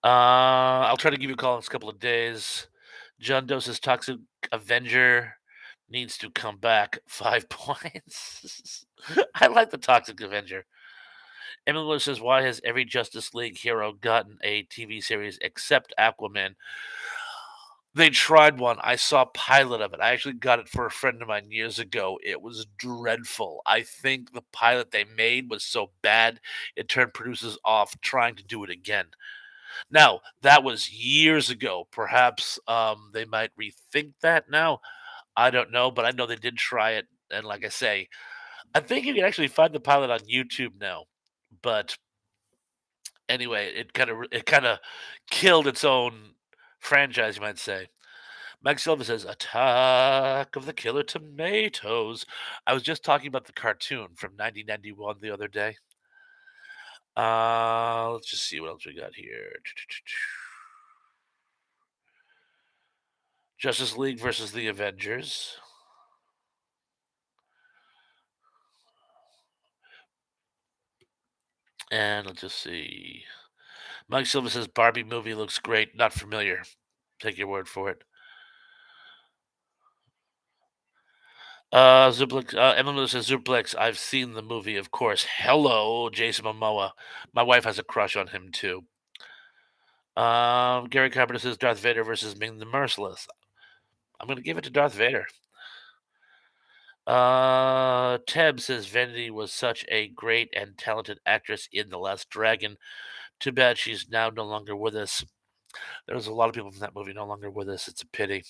I'll try to give you a call in a couple of days. John Doe says, Toxic Avenger needs to come back. 5 points. I like the Toxic Avenger. Emily Miller says, why has every Justice League hero gotten a TV series except Aquaman? They tried one. I saw a pilot of it. I actually got it for a friend of mine years ago. It was dreadful. I think the pilot they made was so bad it turned producers off trying to do it again. Now, that was years ago. Perhaps they might rethink that now. I don't know, but I know they did try it. And like I say, I think you can actually find the pilot on YouTube now. But anyway, it kind of killed its own franchise, you might say. Mike Silva says, "Attack of the Killer Tomatoes." I was just talking about the cartoon from 1991 the other day. Let's just see what else we got here. Justice League versus the Avengers. And let's just see. Mike Silva says Barbie movie looks great. Not familiar. Take your word for it. Zuplex, Emily says Zuplex. I've seen the movie, of course. Hello, Jason Momoa. My wife has a crush on him too. Gary Carpenter says Darth Vader versus Ming the Merciless. I'm gonna give it to Darth Vader. Teb says Vanity was such a great and talented actress in The Last Dragon. Too bad she's now no longer with us. There's a lot of people from that movie no longer with us. It's a pity.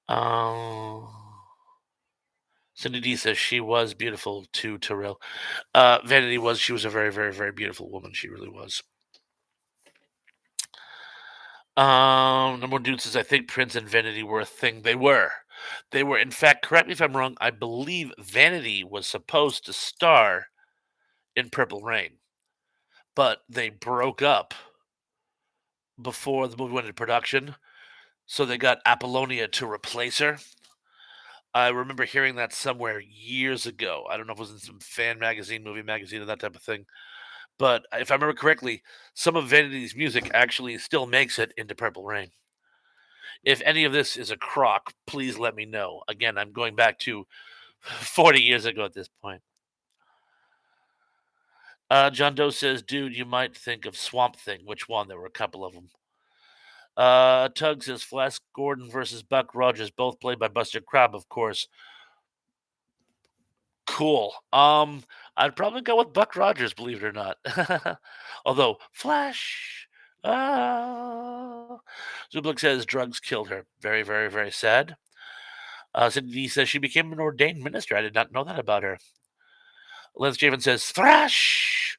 Um, Cindy D says she was beautiful too, Terrell. Vanity was, she was a very, very, very beautiful woman. She really was. Number one dude says, I think Prince and Vanity were a thing. They were. They were. In fact, correct me if I'm wrong, I believe Vanity was supposed to star in Purple Rain, but they broke up before the movie went into production, so they got Apollonia to replace her. I remember hearing that somewhere years ago. I don't know if it was in some fan magazine, movie magazine, or that type of thing. But if I remember correctly, some of Vanity's music actually still makes it into Purple Rain. If any of this is a crock, please let me know. Again, I'm going back to 40 years ago at this point. John Doe says, dude, you might think of Swamp Thing. Which one? There were a couple of them. Tug says Flash Gordon versus Buck Rogers, both played by Buster Crabbe, of course. Cool. I'd probably go with Buck Rogers, believe it or not. Although Flash, Zublik says drugs killed her. Very, very, very sad. Cindy says she became an ordained minister. I did not know that about her. Lance Javen says Thrash,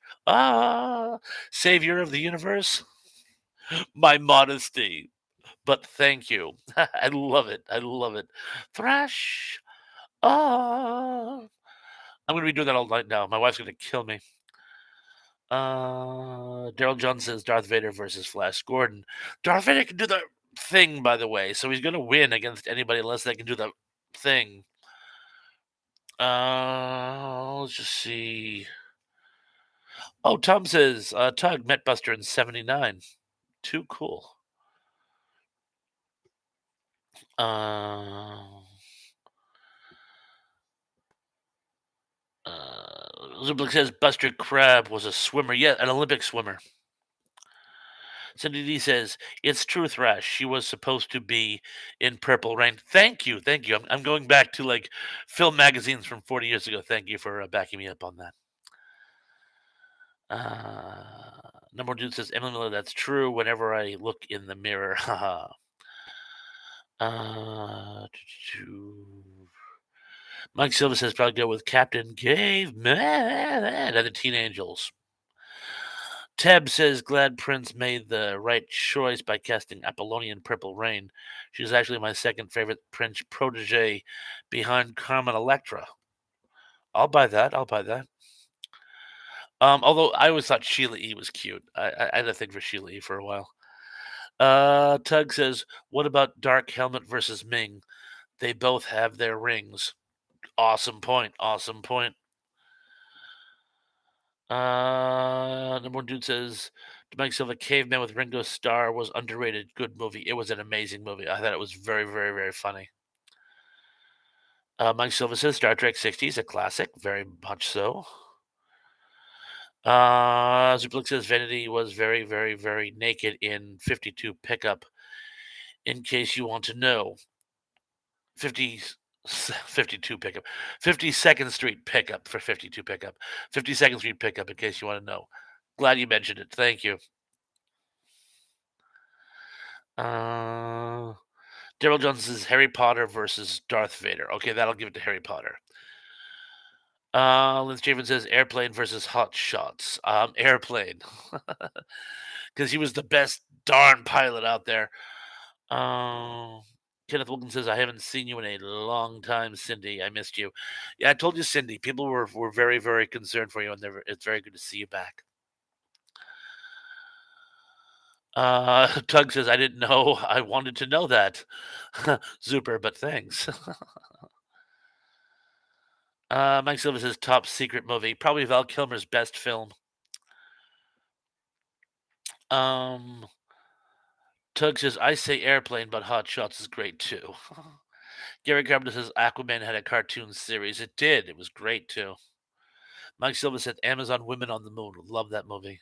savior of the universe. My modesty, but thank you. I love it. I love it. Thrash, ah. I'm gonna be doing that all night now. My wife's gonna kill me. Daryl Jones says Darth Vader versus Flash Gordon. Darth Vader can do the thing, by the way, so he's gonna win against anybody unless they can do the thing. Let's just see. Oh, Tom says Tug met Buster in '79. Too cool. Uh, Zublik says Buster Crabbe was a swimmer. Yeah, an Olympic swimmer. Cindy D says, it's true, Thrash. She was supposed to be in Purple Rain. Thank you. Thank you. I'm going back to like film magazines from 40 years ago. Thank you for backing me up on that. Number one dude says, Emily Miller, that's true. Whenever I look in the mirror. Haha. Mike Silva says, probably go with Captain Caveman and the Teen Angels. Teb says glad Prince made the right choice by casting Apollonia in Purple Rain. She's actually my second favorite Prince protege behind Carmen Electra. I'll buy that. I'll buy that. Although I always thought Sheila E. was cute. I had a thing for Sheila E. for a while. Tug says, what about Dark Helmet versus Ming? They both have their rings. Awesome point. Awesome point. Number one dude says, Mike Silva, Caveman with Ringo Starr was underrated. Good movie. It was an amazing movie. I thought it was very, very, very funny. Mike Silva says Star Trek 60 is a classic. Very much so. Zuplik says Vanity was very, very, very naked in 52 pickup. In case you want to know, 52 pickup, 52nd Street pickup for 52 pickup, 52nd Street pickup. In case you want to know, glad you mentioned it. Thank you. Daryl Jones says Harry Potter versus Darth Vader. Okay, that'll give it to Harry Potter. Lynn Javen says Airplane versus Hot Shots. Airplane, because he was the best darn pilot out there. Kenneth Wilkins says I haven't seen you in a long time, Cindy. I missed you. Yeah, I told you, Cindy. People were very, very concerned for you, and it's very good to see you back. Tug says I didn't know. I wanted to know that. Super, but thanks. Mike Silva says top secret movie, probably Val Kilmer's best film. Tug says I say Airplane, but Hot Shots is great too. Gary Carpenter says Aquaman had a cartoon series. It did. It was great too. Mike Silva said Amazon Women on the Moon. Love that movie.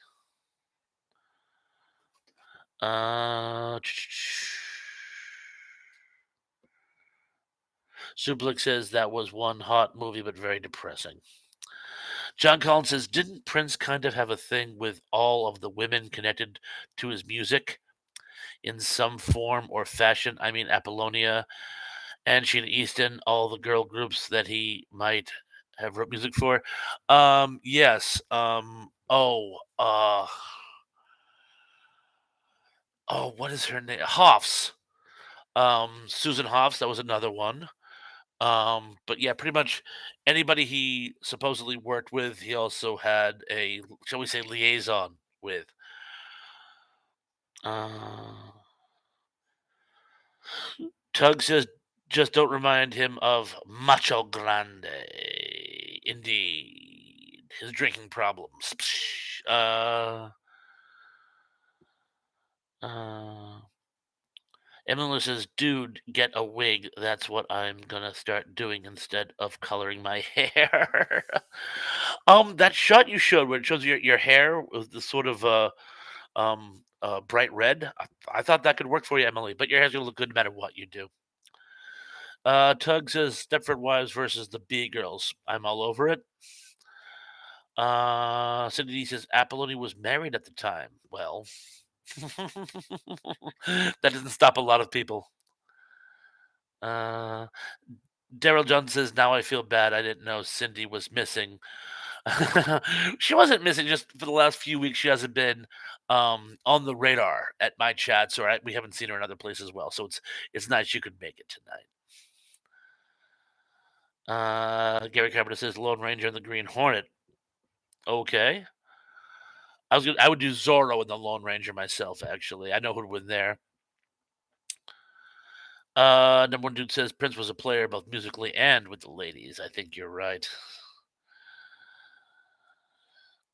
Suplik says that was one hot movie, but very depressing. John Collins says, didn't Prince kind of have a thing with all of the women connected to his music in some form or fashion? I mean, Apollonia and Sheena Easton, all the girl groups that he might have wrote music for. Yes. What is her name? Hoffs. Susan Hoffs, that was another one. But yeah, pretty much anybody he supposedly worked with, he also had a, shall we say, liaison with. Tug says, just don't remind him of Macho Grande. Indeed. His drinking problems. Emily says, dude, get a wig. That's what I'm gonna start doing instead of coloring my hair. That shot you showed where it shows your hair with the sort of bright red. I thought that could work for you, Emily, but your hair's gonna look good no matter what you do. Tug says Stepford Wives versus the B Girls. I'm all over it. Cindy D says Apolloni was married at the time. Well, that doesn't stop a lot of people. Uh, Daryl John says, "Now I feel bad. I didn't know Cindy was missing." She wasn't missing. Just for the last few weeks, she hasn't been on the radar at my chats, or we haven't seen her in other places as well. So it's nice you could make it tonight. Gary Carpenter says Lone Ranger and the Green Hornet. Okay. I would do Zorro and the Lone Ranger myself, actually. I know who'd win there. Number one dude says Prince was a player both musically and with the ladies. I think you're right.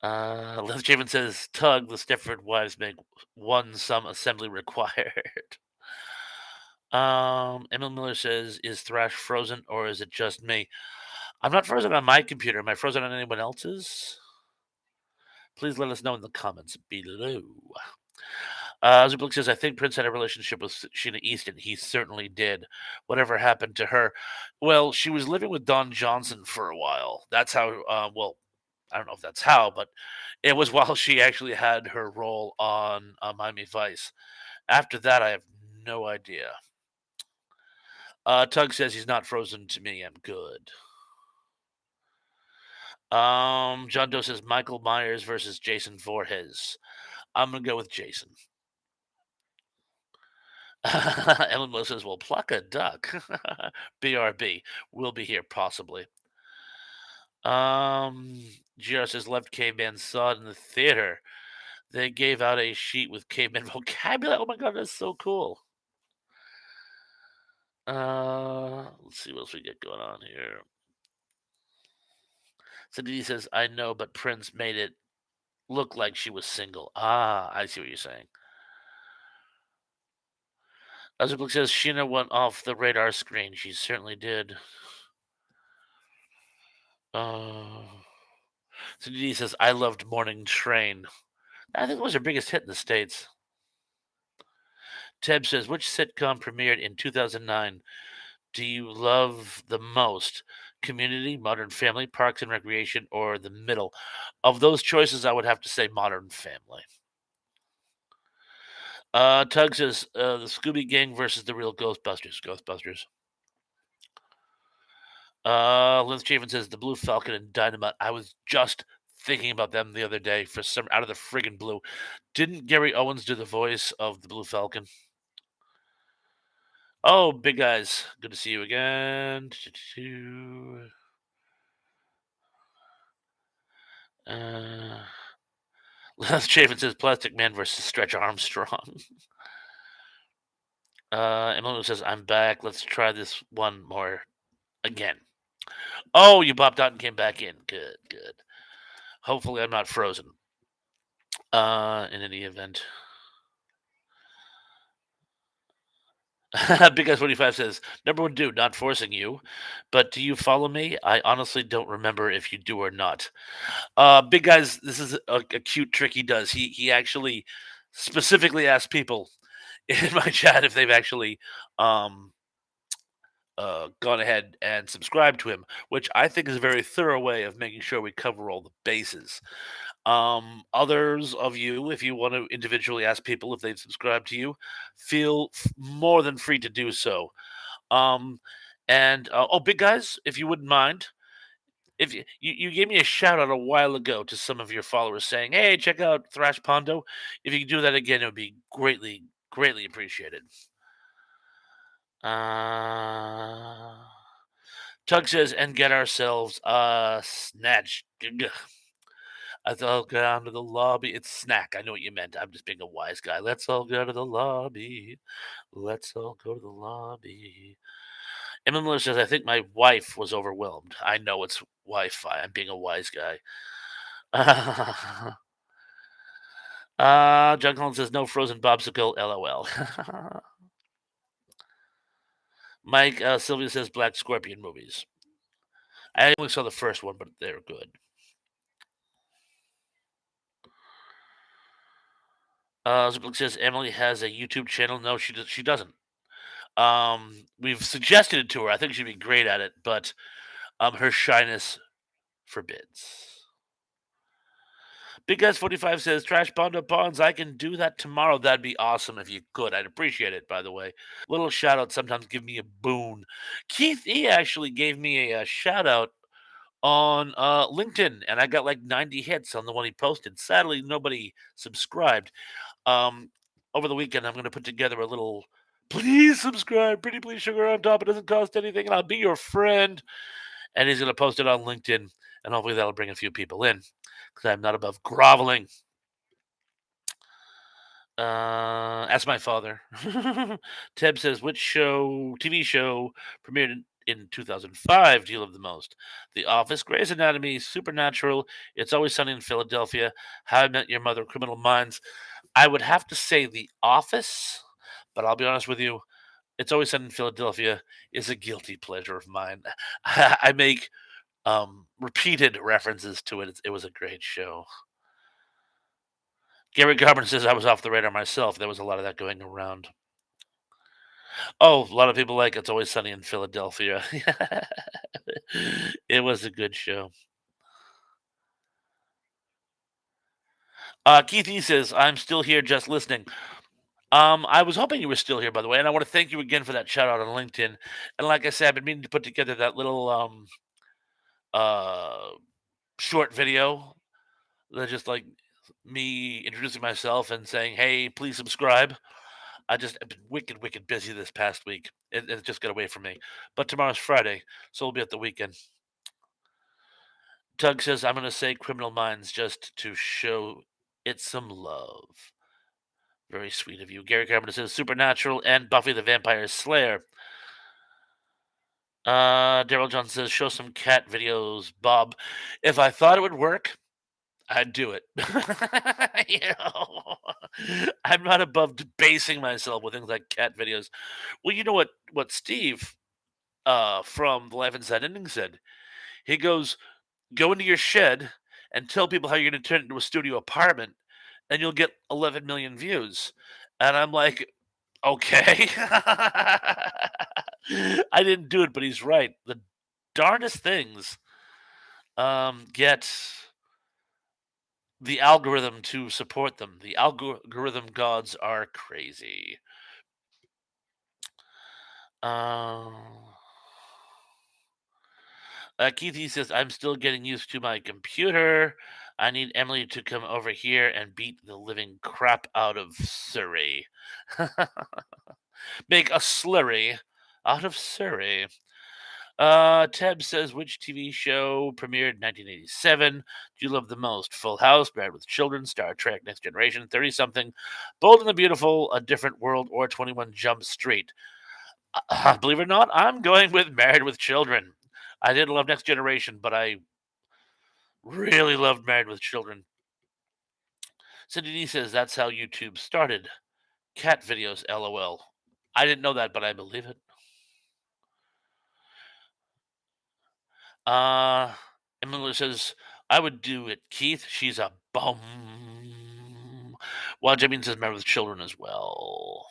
Les Javen says Tug, the Stepford Wives make one some assembly required. Emil Miller says, "Is Thrash frozen or is it just me?" I'm not frozen on my computer. Am I frozen on anyone else's? Please let us know in the comments below. Zublik says, "I think Prince had a relationship with Sheena Easton. He certainly did. Whatever happened to her?" Well, she was living with Don Johnson for a while. That's how. Well, I don't know if that's how, but it was while she actually had her role on Miami Vice. After that, I have no idea. Tug says he's not frozen to me. I'm good. John Doe says Michael Myers versus Jason Voorhees. I'm gonna go with Jason. Ellen Mo says, "Well, pluck a duck." BRB. We'll be here possibly. Um, GR says left caveman saw it in the theater. They gave out a sheet with caveman vocabulary. Oh my god, that's so cool. Let's see what else we get going on here. Cindy says, "I know, but Prince made it look like she was single." Ah, I see what you're saying. Azublik says Sheena went off the radar screen. She certainly did. Uh, Cindy says, "I loved Morning Train." I think it was her biggest hit in the States. Teb says, "Which sitcom premiered in 2009 do you love the most? Community, Modern Family, Parks and Recreation, or the middle?" Of those choices, I would have to say Modern Family. Tug says, the Scooby Gang versus the real Ghostbusters. Ghostbusters. Liz Chafin says, the Blue Falcon and Dynamite. I was just thinking about them the other day for some out of the friggin' blue. Didn't Gary Owens do the voice of the Blue Falcon? Oh, big guys. Good to see you again. Les Chafin says Plastic Man versus Stretch Armstrong. Emily says, I'm back. Let's try this one more again. Oh, you popped out and came back in. Good, good. Hopefully I'm not frozen. In any event. Big Guy 25 says, number one dude, not forcing you, but do you follow me? I honestly don't remember if you do or not. Big Guys, this is a cute trick he does. He actually specifically asks people in my chat if they've actually um, gone ahead and subscribed to him, which I think is a very thorough way of making sure we cover all the bases. Others of you, if you want to individually ask people if they've subscribed to you, feel more than free to do so. Um, and oh, big guys, if you wouldn't mind, if you gave me a shout out a while ago to some of your followers saying, "Hey, check out Thrash Pondo." If you could do that again, it would be greatly appreciated. Uh, Tug says, "And get ourselves a snatch." Let's all go down to the lobby. It's snack. I know what you meant. I'm just being a wise guy. Let's all go to the lobby. Let's all go to the lobby. Emma Miller says, I think my wife was overwhelmed. I know it's Wi-Fi. I'm being a wise guy. John Collins says, no frozen popsicle, LOL. Mike Sylvia says, Black Scorpion movies. I only saw the first one, but they're good. Ziplik says Emily has a YouTube channel. No, she doesn't. We've suggested it to her. I think she'd be great at it, but her shyness forbids. Big Guys 45 says Trash Bondo Ponds. I can do that tomorrow. That'd be awesome if you could. I'd appreciate it. By the way, little shout out sometimes give me a boon. Keith E actually gave me a shout out on LinkedIn, and I got like 90 hits on the one he posted. Sadly, nobody subscribed. Um, Over the weekend, I'm going to put together a little. Please subscribe, pretty please, sugar on top. It doesn't cost anything, and I'll be your friend. And he's going to post it on LinkedIn, and hopefully that'll bring a few people in, because I'm not above groveling. Ask my father. Teb says, which TV show, premiered in 2005 do you love the most? The Office, Grey's Anatomy, Supernatural, It's Always Sunny in Philadelphia, How I Met Your Mother, Criminal Minds. I would have to say The Office, but I'll be honest with you, It's Always Sunny in Philadelphia is a guilty pleasure of mine. I make repeated references to it. It was a great show. Gary Garman says I was off the radar myself. There was a lot of that going around. Oh, a lot of people like It's Always Sunny in Philadelphia. It was a good show. Keith E says, I'm still here just listening. I was hoping you were still here, by the way, and I want to thank you again for that shout out on LinkedIn. And like I said, I've been meaning to put together that little uh short video that just like me introducing myself and saying, "Hey, please subscribe." I've been wicked, wicked busy this past week. It just got away from me. But tomorrow's Friday, so we'll be at the weekend. Tug says, I'm going to say Criminal Minds just to show it some love. Very sweet of you. Gary Carpenter says Supernatural and Buffy the Vampire Slayer. Daryl Johnson says, show some cat videos, Bob. If I thought it would work, I'd do it. You know, I'm not above debasing myself with things like cat videos. Well, you know what Steve from the Life Inside Ending said? He goes, go into your shed and tell people how you're going to turn it into a studio apartment, and you'll get 11 million views. And I'm like, okay. I didn't do it, but he's right. The darndest things get the algorithm to support them. The algorithm gods are crazy. Um, Keithy says, I'm still getting used to my computer. I need Emily to come over here and beat the living crap out of Surrey. Make a slurry out of Surrey. Teb says, which TV show premiered 1987 do you love the most? Full House, Married with Children, Star Trek, Next Generation, 30 something, Bold and the Beautiful, A Different World, or 21 Jump Street? Believe it or not, I'm going with Married with Children. I did love Next Generation, but I really loved Married with Children. Cindy D says that's how YouTube started. Cat videos, lol. I didn't know that, but I believe it. Uh, Emily says, I would do it, Keith. She's a bum. Well, Jimmy says Married with Children as well.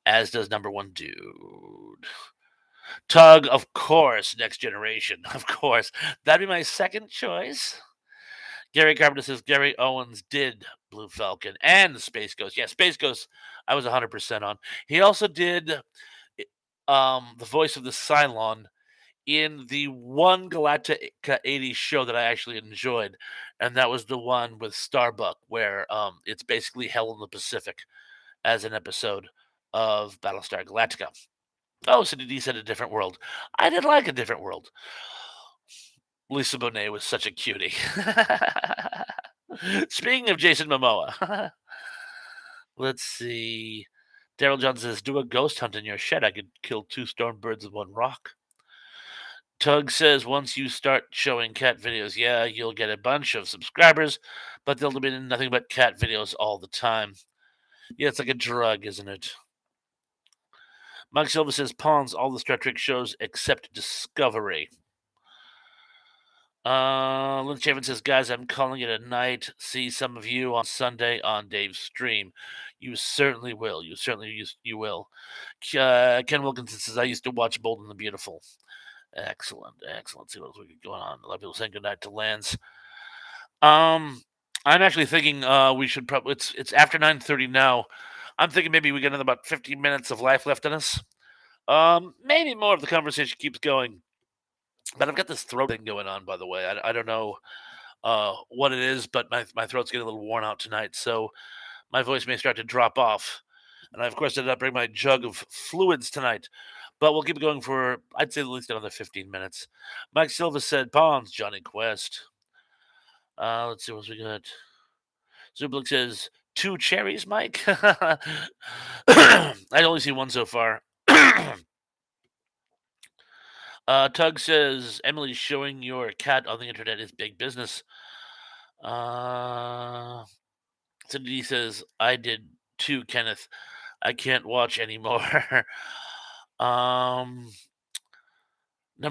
As does number one dude. Tug, of course, Next Generation. Of course. That'd be my second choice. Gary Carpenter says Gary Owens did Blue Falcon and Space Ghost. Yeah, Space Ghost, I was 100% on. He also did the voice of the Cylon in the one Galactica 80s show that I actually enjoyed, and that was the one with Starbuck, where it's basically Hell in the Pacific as an episode of Battlestar Galactica. Oh, so did he said A Different World? I did like A Different World. Lisa Bonet was such a cutie. Speaking of Jason Momoa, let's see. Daryl Johnson says, do a ghost hunt in your shed. I could kill two stone birds with one rock. Tug says, once you start showing cat videos, yeah, you'll get a bunch of subscribers, but they'll be nothing but cat videos all the time. Yeah, it's like a drug, isn't it? Mike Silva says, pawns all the Star Trek shows except Discovery. Lynn Chapin says, guys, I'm calling it a night. See some of you on Sunday on Dave's stream. You certainly will. You will. Ken Wilkinson says, I used to watch Bold and the Beautiful. Excellent, excellent. See what else we got going on. A lot of people saying goodnight to Lance. I'm actually thinking we should probably it's after 9:30 now. I'm thinking maybe we get another about 15 minutes of life left in us. Maybe more if the conversation keeps going. But I've got this throat thing going on, by the way. I don't know what it is, but my throat's getting a little worn out tonight, so my voice may start to drop off. And I, of course, did not bring my jug of fluids tonight. But we'll keep it going for, I'd say, at least another 15 minutes. Mike Silva said, Pawns, Johnny Quest. Let's see what else we got. Zublik says, two cherries, Mike? I only see one so far. Tug says, Emily, showing your cat on the internet is big business. Cindy says, I did too, Kenneth. I can't watch anymore. Number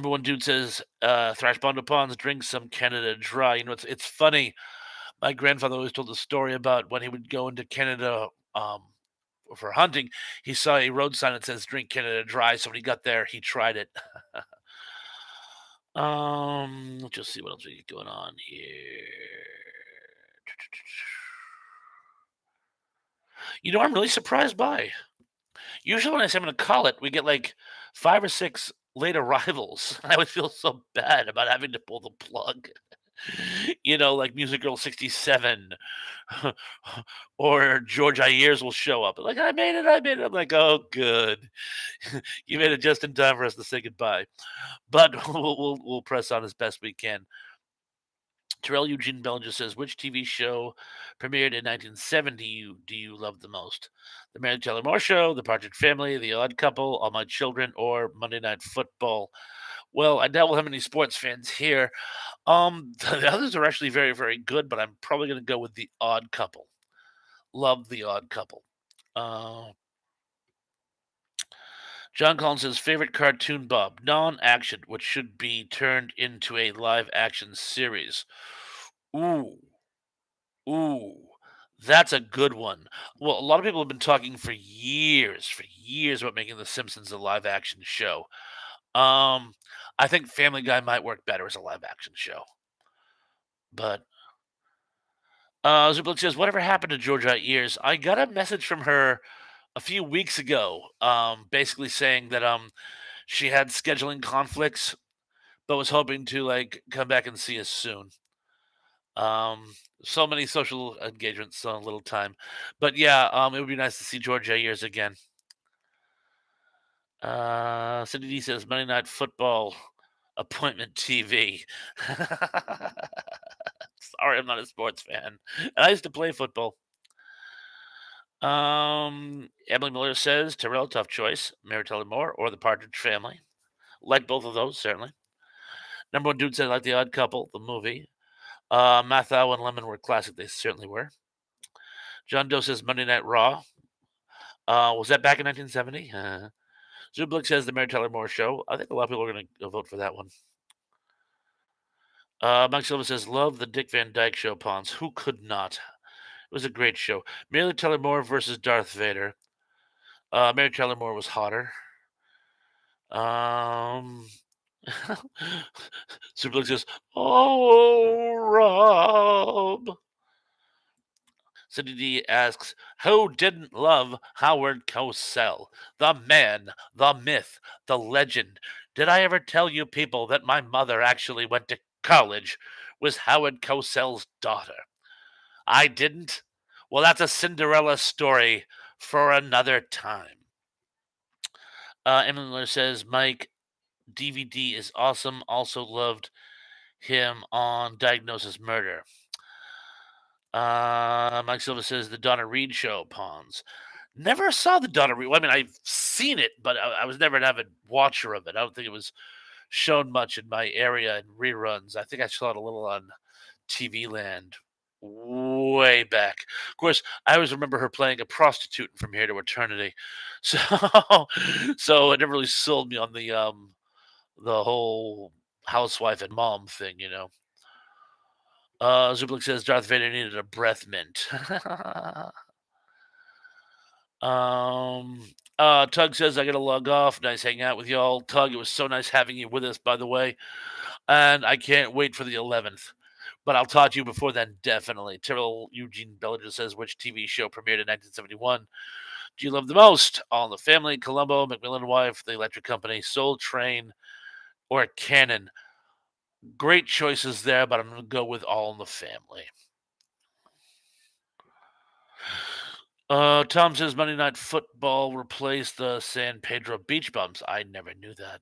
one dude says, Thrash Bondo Ponds, drink some Canada Dry. You know, it's funny. My grandfather always told the story about when he would go into Canada for hunting. He saw a road sign that says "Drink Canada Dry." So when he got there, he tried it. Let's just see what else we get going on here. You know, I'm really surprised by. Usually, when I say I'm going to call it, we get like 5 or 6 late arrivals. I would feel so bad about having to pull the plug. You know, like Music Girl 67 or George Ayers will show up. Like, I made it, I made it. I'm like, oh, good. You made it just in time for us to say goodbye. But we'll press on as best we can. Terrell Eugene Bellinger says, which TV show premiered in 1970 do you love the most? The Mary Tyler Moore Show, The Partridge Family, The Odd Couple, All My Children, or Monday Night Football? Well, I doubt we'll have any sports fans here. The others are actually very, very good, but I'm probably going to go with The Odd Couple. Love The Odd Couple. John Collins says, favorite cartoon, Bob? Non-action, which should be turned into a live-action series. Ooh. Ooh, that's a good one. Well, a lot of people have been talking for years about making The Simpsons a live action show. Um, I think Family Guy might work better as a live action show. But Zublik says, whatever happened to Georgia Ears? I got a message from her a few weeks ago, basically saying that she had scheduling conflicts, but was hoping to like come back and see us soon. So many social engagements on a little time. But yeah, it would be nice to see George Ayers again. Cindy D says Monday Night Football appointment TV. Sorry, I'm not a sports fan. And I used to play football. Emily Miller says Terrell, tough choice. Mary Tyler Moore or the Partridge Family. Like both of those, certainly. Number one dude said like The Odd Couple, the movie. Mathau and Lemon were classic. They certainly were. John Doe says Monday Night Raw. Was that back in 1970? Zublik says the Mary Tyler Moore Show. I think a lot of people are going to vote for that one. Mike Silva says, love the Dick Van Dyke Show, Pawns. Who could not? It was a great show. Mary Tyler Moore versus Darth Vader. Mary Tyler Moore was hotter. Zublik says, oh, Rob. Cindy D asks, who didn't love Howard Cosell? The man, the myth, the legend. Did I ever tell you people that my mother actually went to college with Howard Cosell's daughter? I didn't? Well, that's a Cinderella story for another time. Emily Miller says, Mike, DVD is awesome. Also loved him on Diagnosis Murder. Mike Silva says the Donna Reed Show, Pawns. Never saw the Donna Reed. Well, I mean, I've seen it, but I was never an avid watcher of it. I don't think it was shown much in my area in reruns. I think I saw it a little on TV Land way back. Of course, I always remember her playing a prostitute from Here to Eternity. So, so it never really sold me on the whole housewife and mom thing, you know. Zublik says Darth Vader needed a breath mint. um, Tug says I gotta log off. Nice hanging out with y'all. Tug, it was so nice having you with us, by the way. And I can't wait for the 11th. But I'll talk to you before then, definitely. Tyrrell Eugene Bellinger says, which TV show premiered in 1971 do you love the most? All in the Family, Columbo, Macmillan Wife, The Electric Company, Soul Train, or Cannon? Great choices there, but I'm going to go with All in the Family. Tom says Monday Night Football replaced the San Pedro Beach Bums. I never knew that.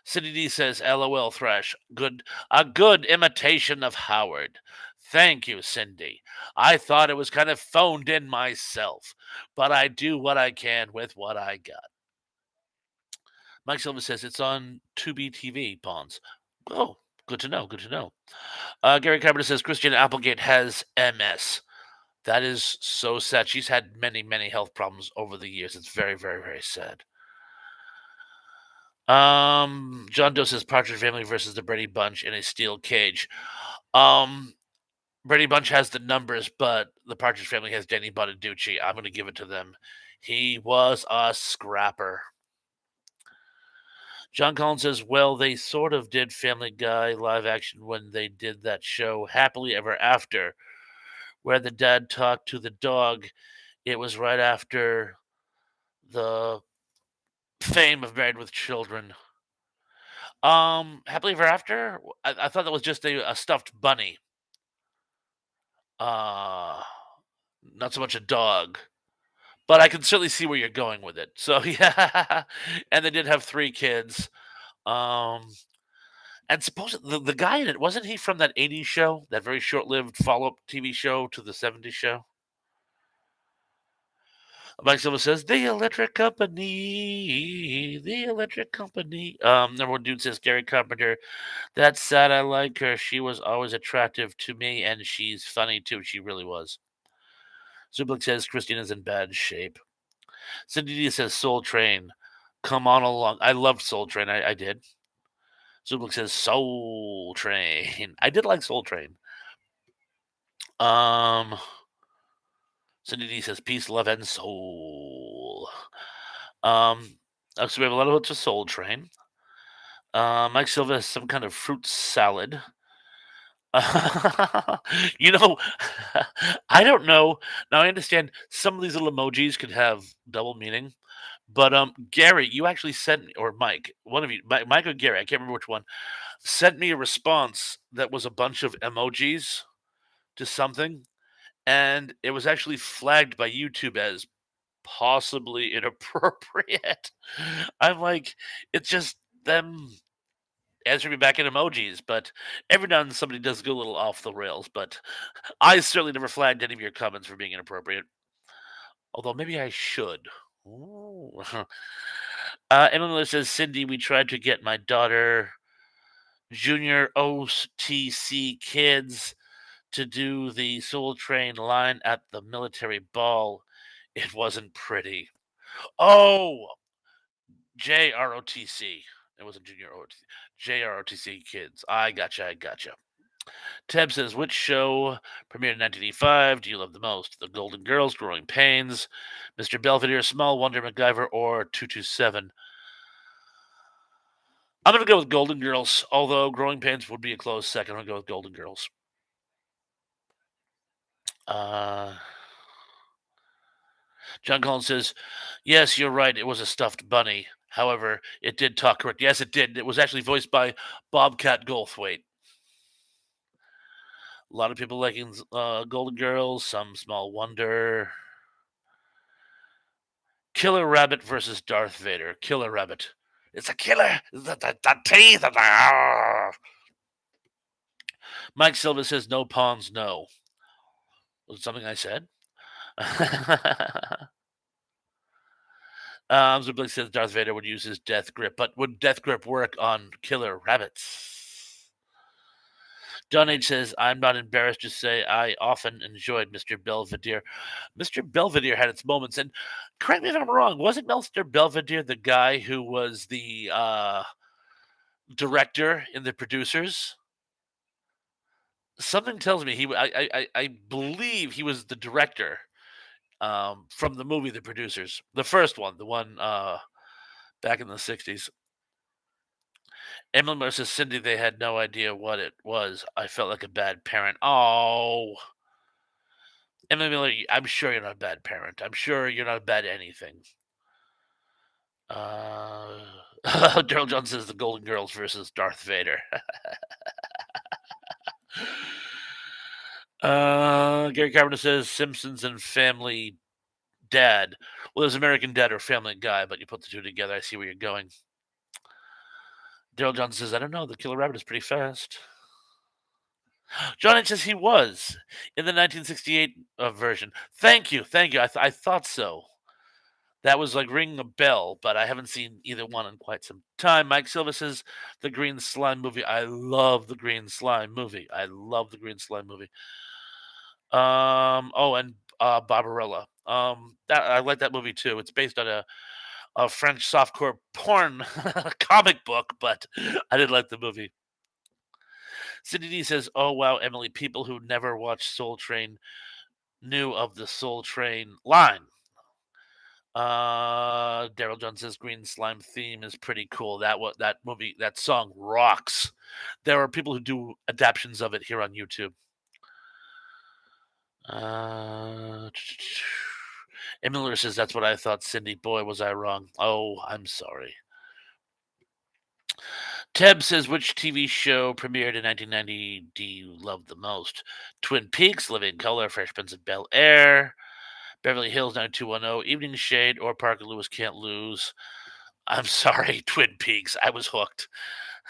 City D says, "LOL, Thrash. A good imitation of Howard." Thank you, Cindy. I thought it was kind of phoned in myself, but I do what I can with what I got. Mike Silva says it's on Tubi TV, Pawns. Oh, good to know. Gary Carpenter says Christian Applegate has MS. That is so sad. She's had many, many health problems over the years. It's very, very, very sad. John Doe says Partridge Family versus the Brady Bunch in a steel cage. Brady Bunch has the numbers, but the Partridge Family has Danny Bonaducci. I'm going to give it to them. He was a scrapper. John Collins says, well, they sort of did Family Guy live action when they did that show Happily Ever After, where the dad talked to the dog. It was right after the fame of Married with Children. Happily Ever After? I thought that was just a stuffed bunny. Not so much a dog. But I can certainly see where you're going with it. So yeah, and they did have 3 kids. Um, and suppose the guy in it wasn't he from that '80s show, that very short-lived follow-up TV show to the '70s show? Mike Silva says the Electric Company, the Electric Company. Number one dude says Gary Carpenter. That's sad. I like her. She was always attractive to me, and she's funny too. She really was. Zublik says Christina's in bad shape. Cindy D says Soul Train. Come on along. I loved Soul Train. I did. Zublik says Soul Train. I did like Soul Train. Cindy D says peace, love, and soul. So we have a lot of votes for Soul Train. Mike Silva has some kind of fruit salad. You know, I don't know. Now I understand some of these little emojis could have double meaning, but Gary, you actually sent me, or Mike, one of you, Mike or Gary, I can't remember which one, sent me a response that was a bunch of emojis to something, and it was actually flagged by YouTube as possibly inappropriate. I'm like, it's just them answering me back in emojis, but every now and then somebody does go a little off the rails, but I certainly never flagged any of your comments for being inappropriate. Although maybe I should. Ooh. Emily says, Cindy, we tried to get my daughter junior OTC kids to do the Soul Train line at the military ball. It wasn't pretty. Oh, JROTC. It wasn't junior OTC. JROTC kids. I gotcha. Tab says, which show premiered in 1985 do you love the most? The Golden Girls, Growing Pains, Mr. Belvedere, Small Wonder, MacGyver, or 227? I'm going to go with Golden Girls, although Growing Pains would be a close second. I'm going to go with Golden Girls. John Collins says, yes, you're right. It was a stuffed bunny. However, it did talk correct. Yes, it did. It was actually voiced by Bobcat Goldthwait. A lot of people liking Golden Girls, some Small Wonder. Killer Rabbit versus Darth Vader. Killer Rabbit. It's a killer. The teeth. Mike Silva says no pawns, no. Was it something I said? Zublik says Darth Vader would use his death grip, but would death grip work on killer rabbits? John H says, I'm not embarrassed to say I often enjoyed Mr. Belvedere. Mr. Belvedere had its moments, and correct me if I'm wrong, wasn't Mr. Belvedere the guy who was the director in The Producers. Something tells me I believe he was the director, from the movie The Producers, the first one, the one, back in the '60s. Emily Miller says, "Cindy, they had no idea what it was. I felt like a bad parent." Oh, Emily Miller, I'm sure you're not a bad parent. I'm sure you're not a bad anything. Uh, Daryl Jones says the Golden Girls versus Darth Vader. Gary Carpenter says Simpsons and Family Dad. Well, there's American Dad or Family Guy, but you put the two together. I see where you're going. Daryl Johnson says, I don't know. The Killer Rabbit is pretty fast. John H says he was in the 1968 version. Thank you. Thank you. I thought so. That was like ringing a bell, but I haven't seen either one in quite some time. Mike Silva says the Green Slime movie. I love the Green Slime movie. I love the Green Slime movie. Oh, and Barbarella. That I like that movie too. It's based on a French softcore porn comic book, but I did like the movie. Cindy D says, "Oh wow, Emily, people who never watched Soul Train knew of the Soul Train line." Daryl John says, "Green Slime theme is pretty cool. That movie, that song rocks." There are people who do adaptations of it here on YouTube. Uh, Emily says, "That's what I thought, Cindy. Boy, was I wrong. Oh, I'm sorry." Teb says, which TV show premiered in 1990 do you love the most? Twin Peaks, Living Color, Fresh Prince of Bel Air, Beverly Hills 90210, Evening Shade, or Parker Lewis Can't Lose. I'm sorry, Twin Peaks. I was hooked.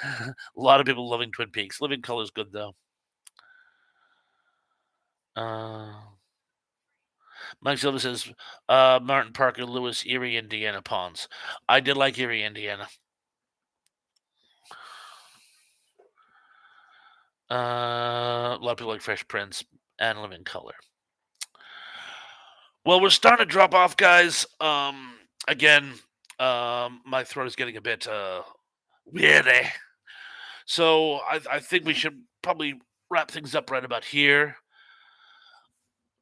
A lot of people loving Twin Peaks. Living Color is good, though. Uh, Mike Silva says, Martin Parker Lewis, Erie, Indiana Ponds. I did like Erie, Indiana. A lot of people like Fresh Prince and Living Color. Well, we're starting to drop off, guys. Again, my throat is getting a bit weary, so I think we should probably wrap things up right about here.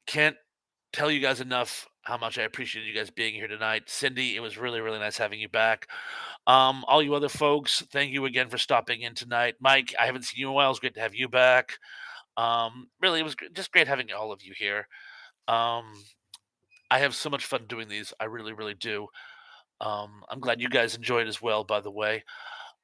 Can't tell you guys enough how much I appreciate you guys being here tonight. Cindy, it was really, really nice having you back. All you other folks, thank you again for stopping in tonight. Mike, I haven't seen you in a while. It's great to have you back. Really, it was just great having all of you here. Um, I have so much fun doing these. I really, really do. I'm glad you guys enjoyed as well, by the way.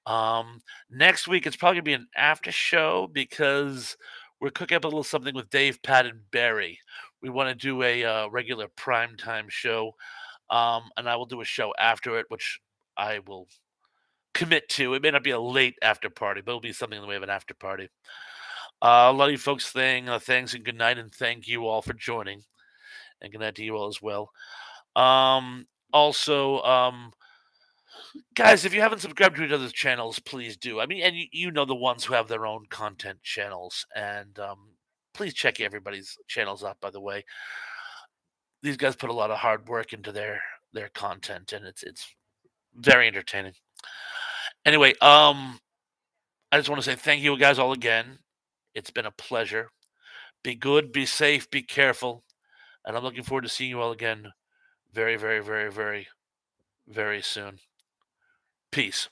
Um, Next week it's probably gonna be an after show because we're cooking up a little something with Dave, Pat, and Barry. We want to do a regular primetime show, and I will do a show after it, which I will commit to. It may not be a late after party, but it'll be something in the way of an after party. A lot of you folks saying thanks and good night, and thank you all for joining, and good night to you all as well. Also, guys, if you haven't subscribed to each other's channels, please do. I mean, and you know the ones who have their own content channels, and please check everybody's channels out. By the way, these guys put a lot of hard work into their content, and it's very entertaining. Anyway, I just want to say thank you guys all again. It's been a pleasure. Be good, be safe, be careful, and I'm looking forward to seeing you all again very, very, very, very, very soon. Peace.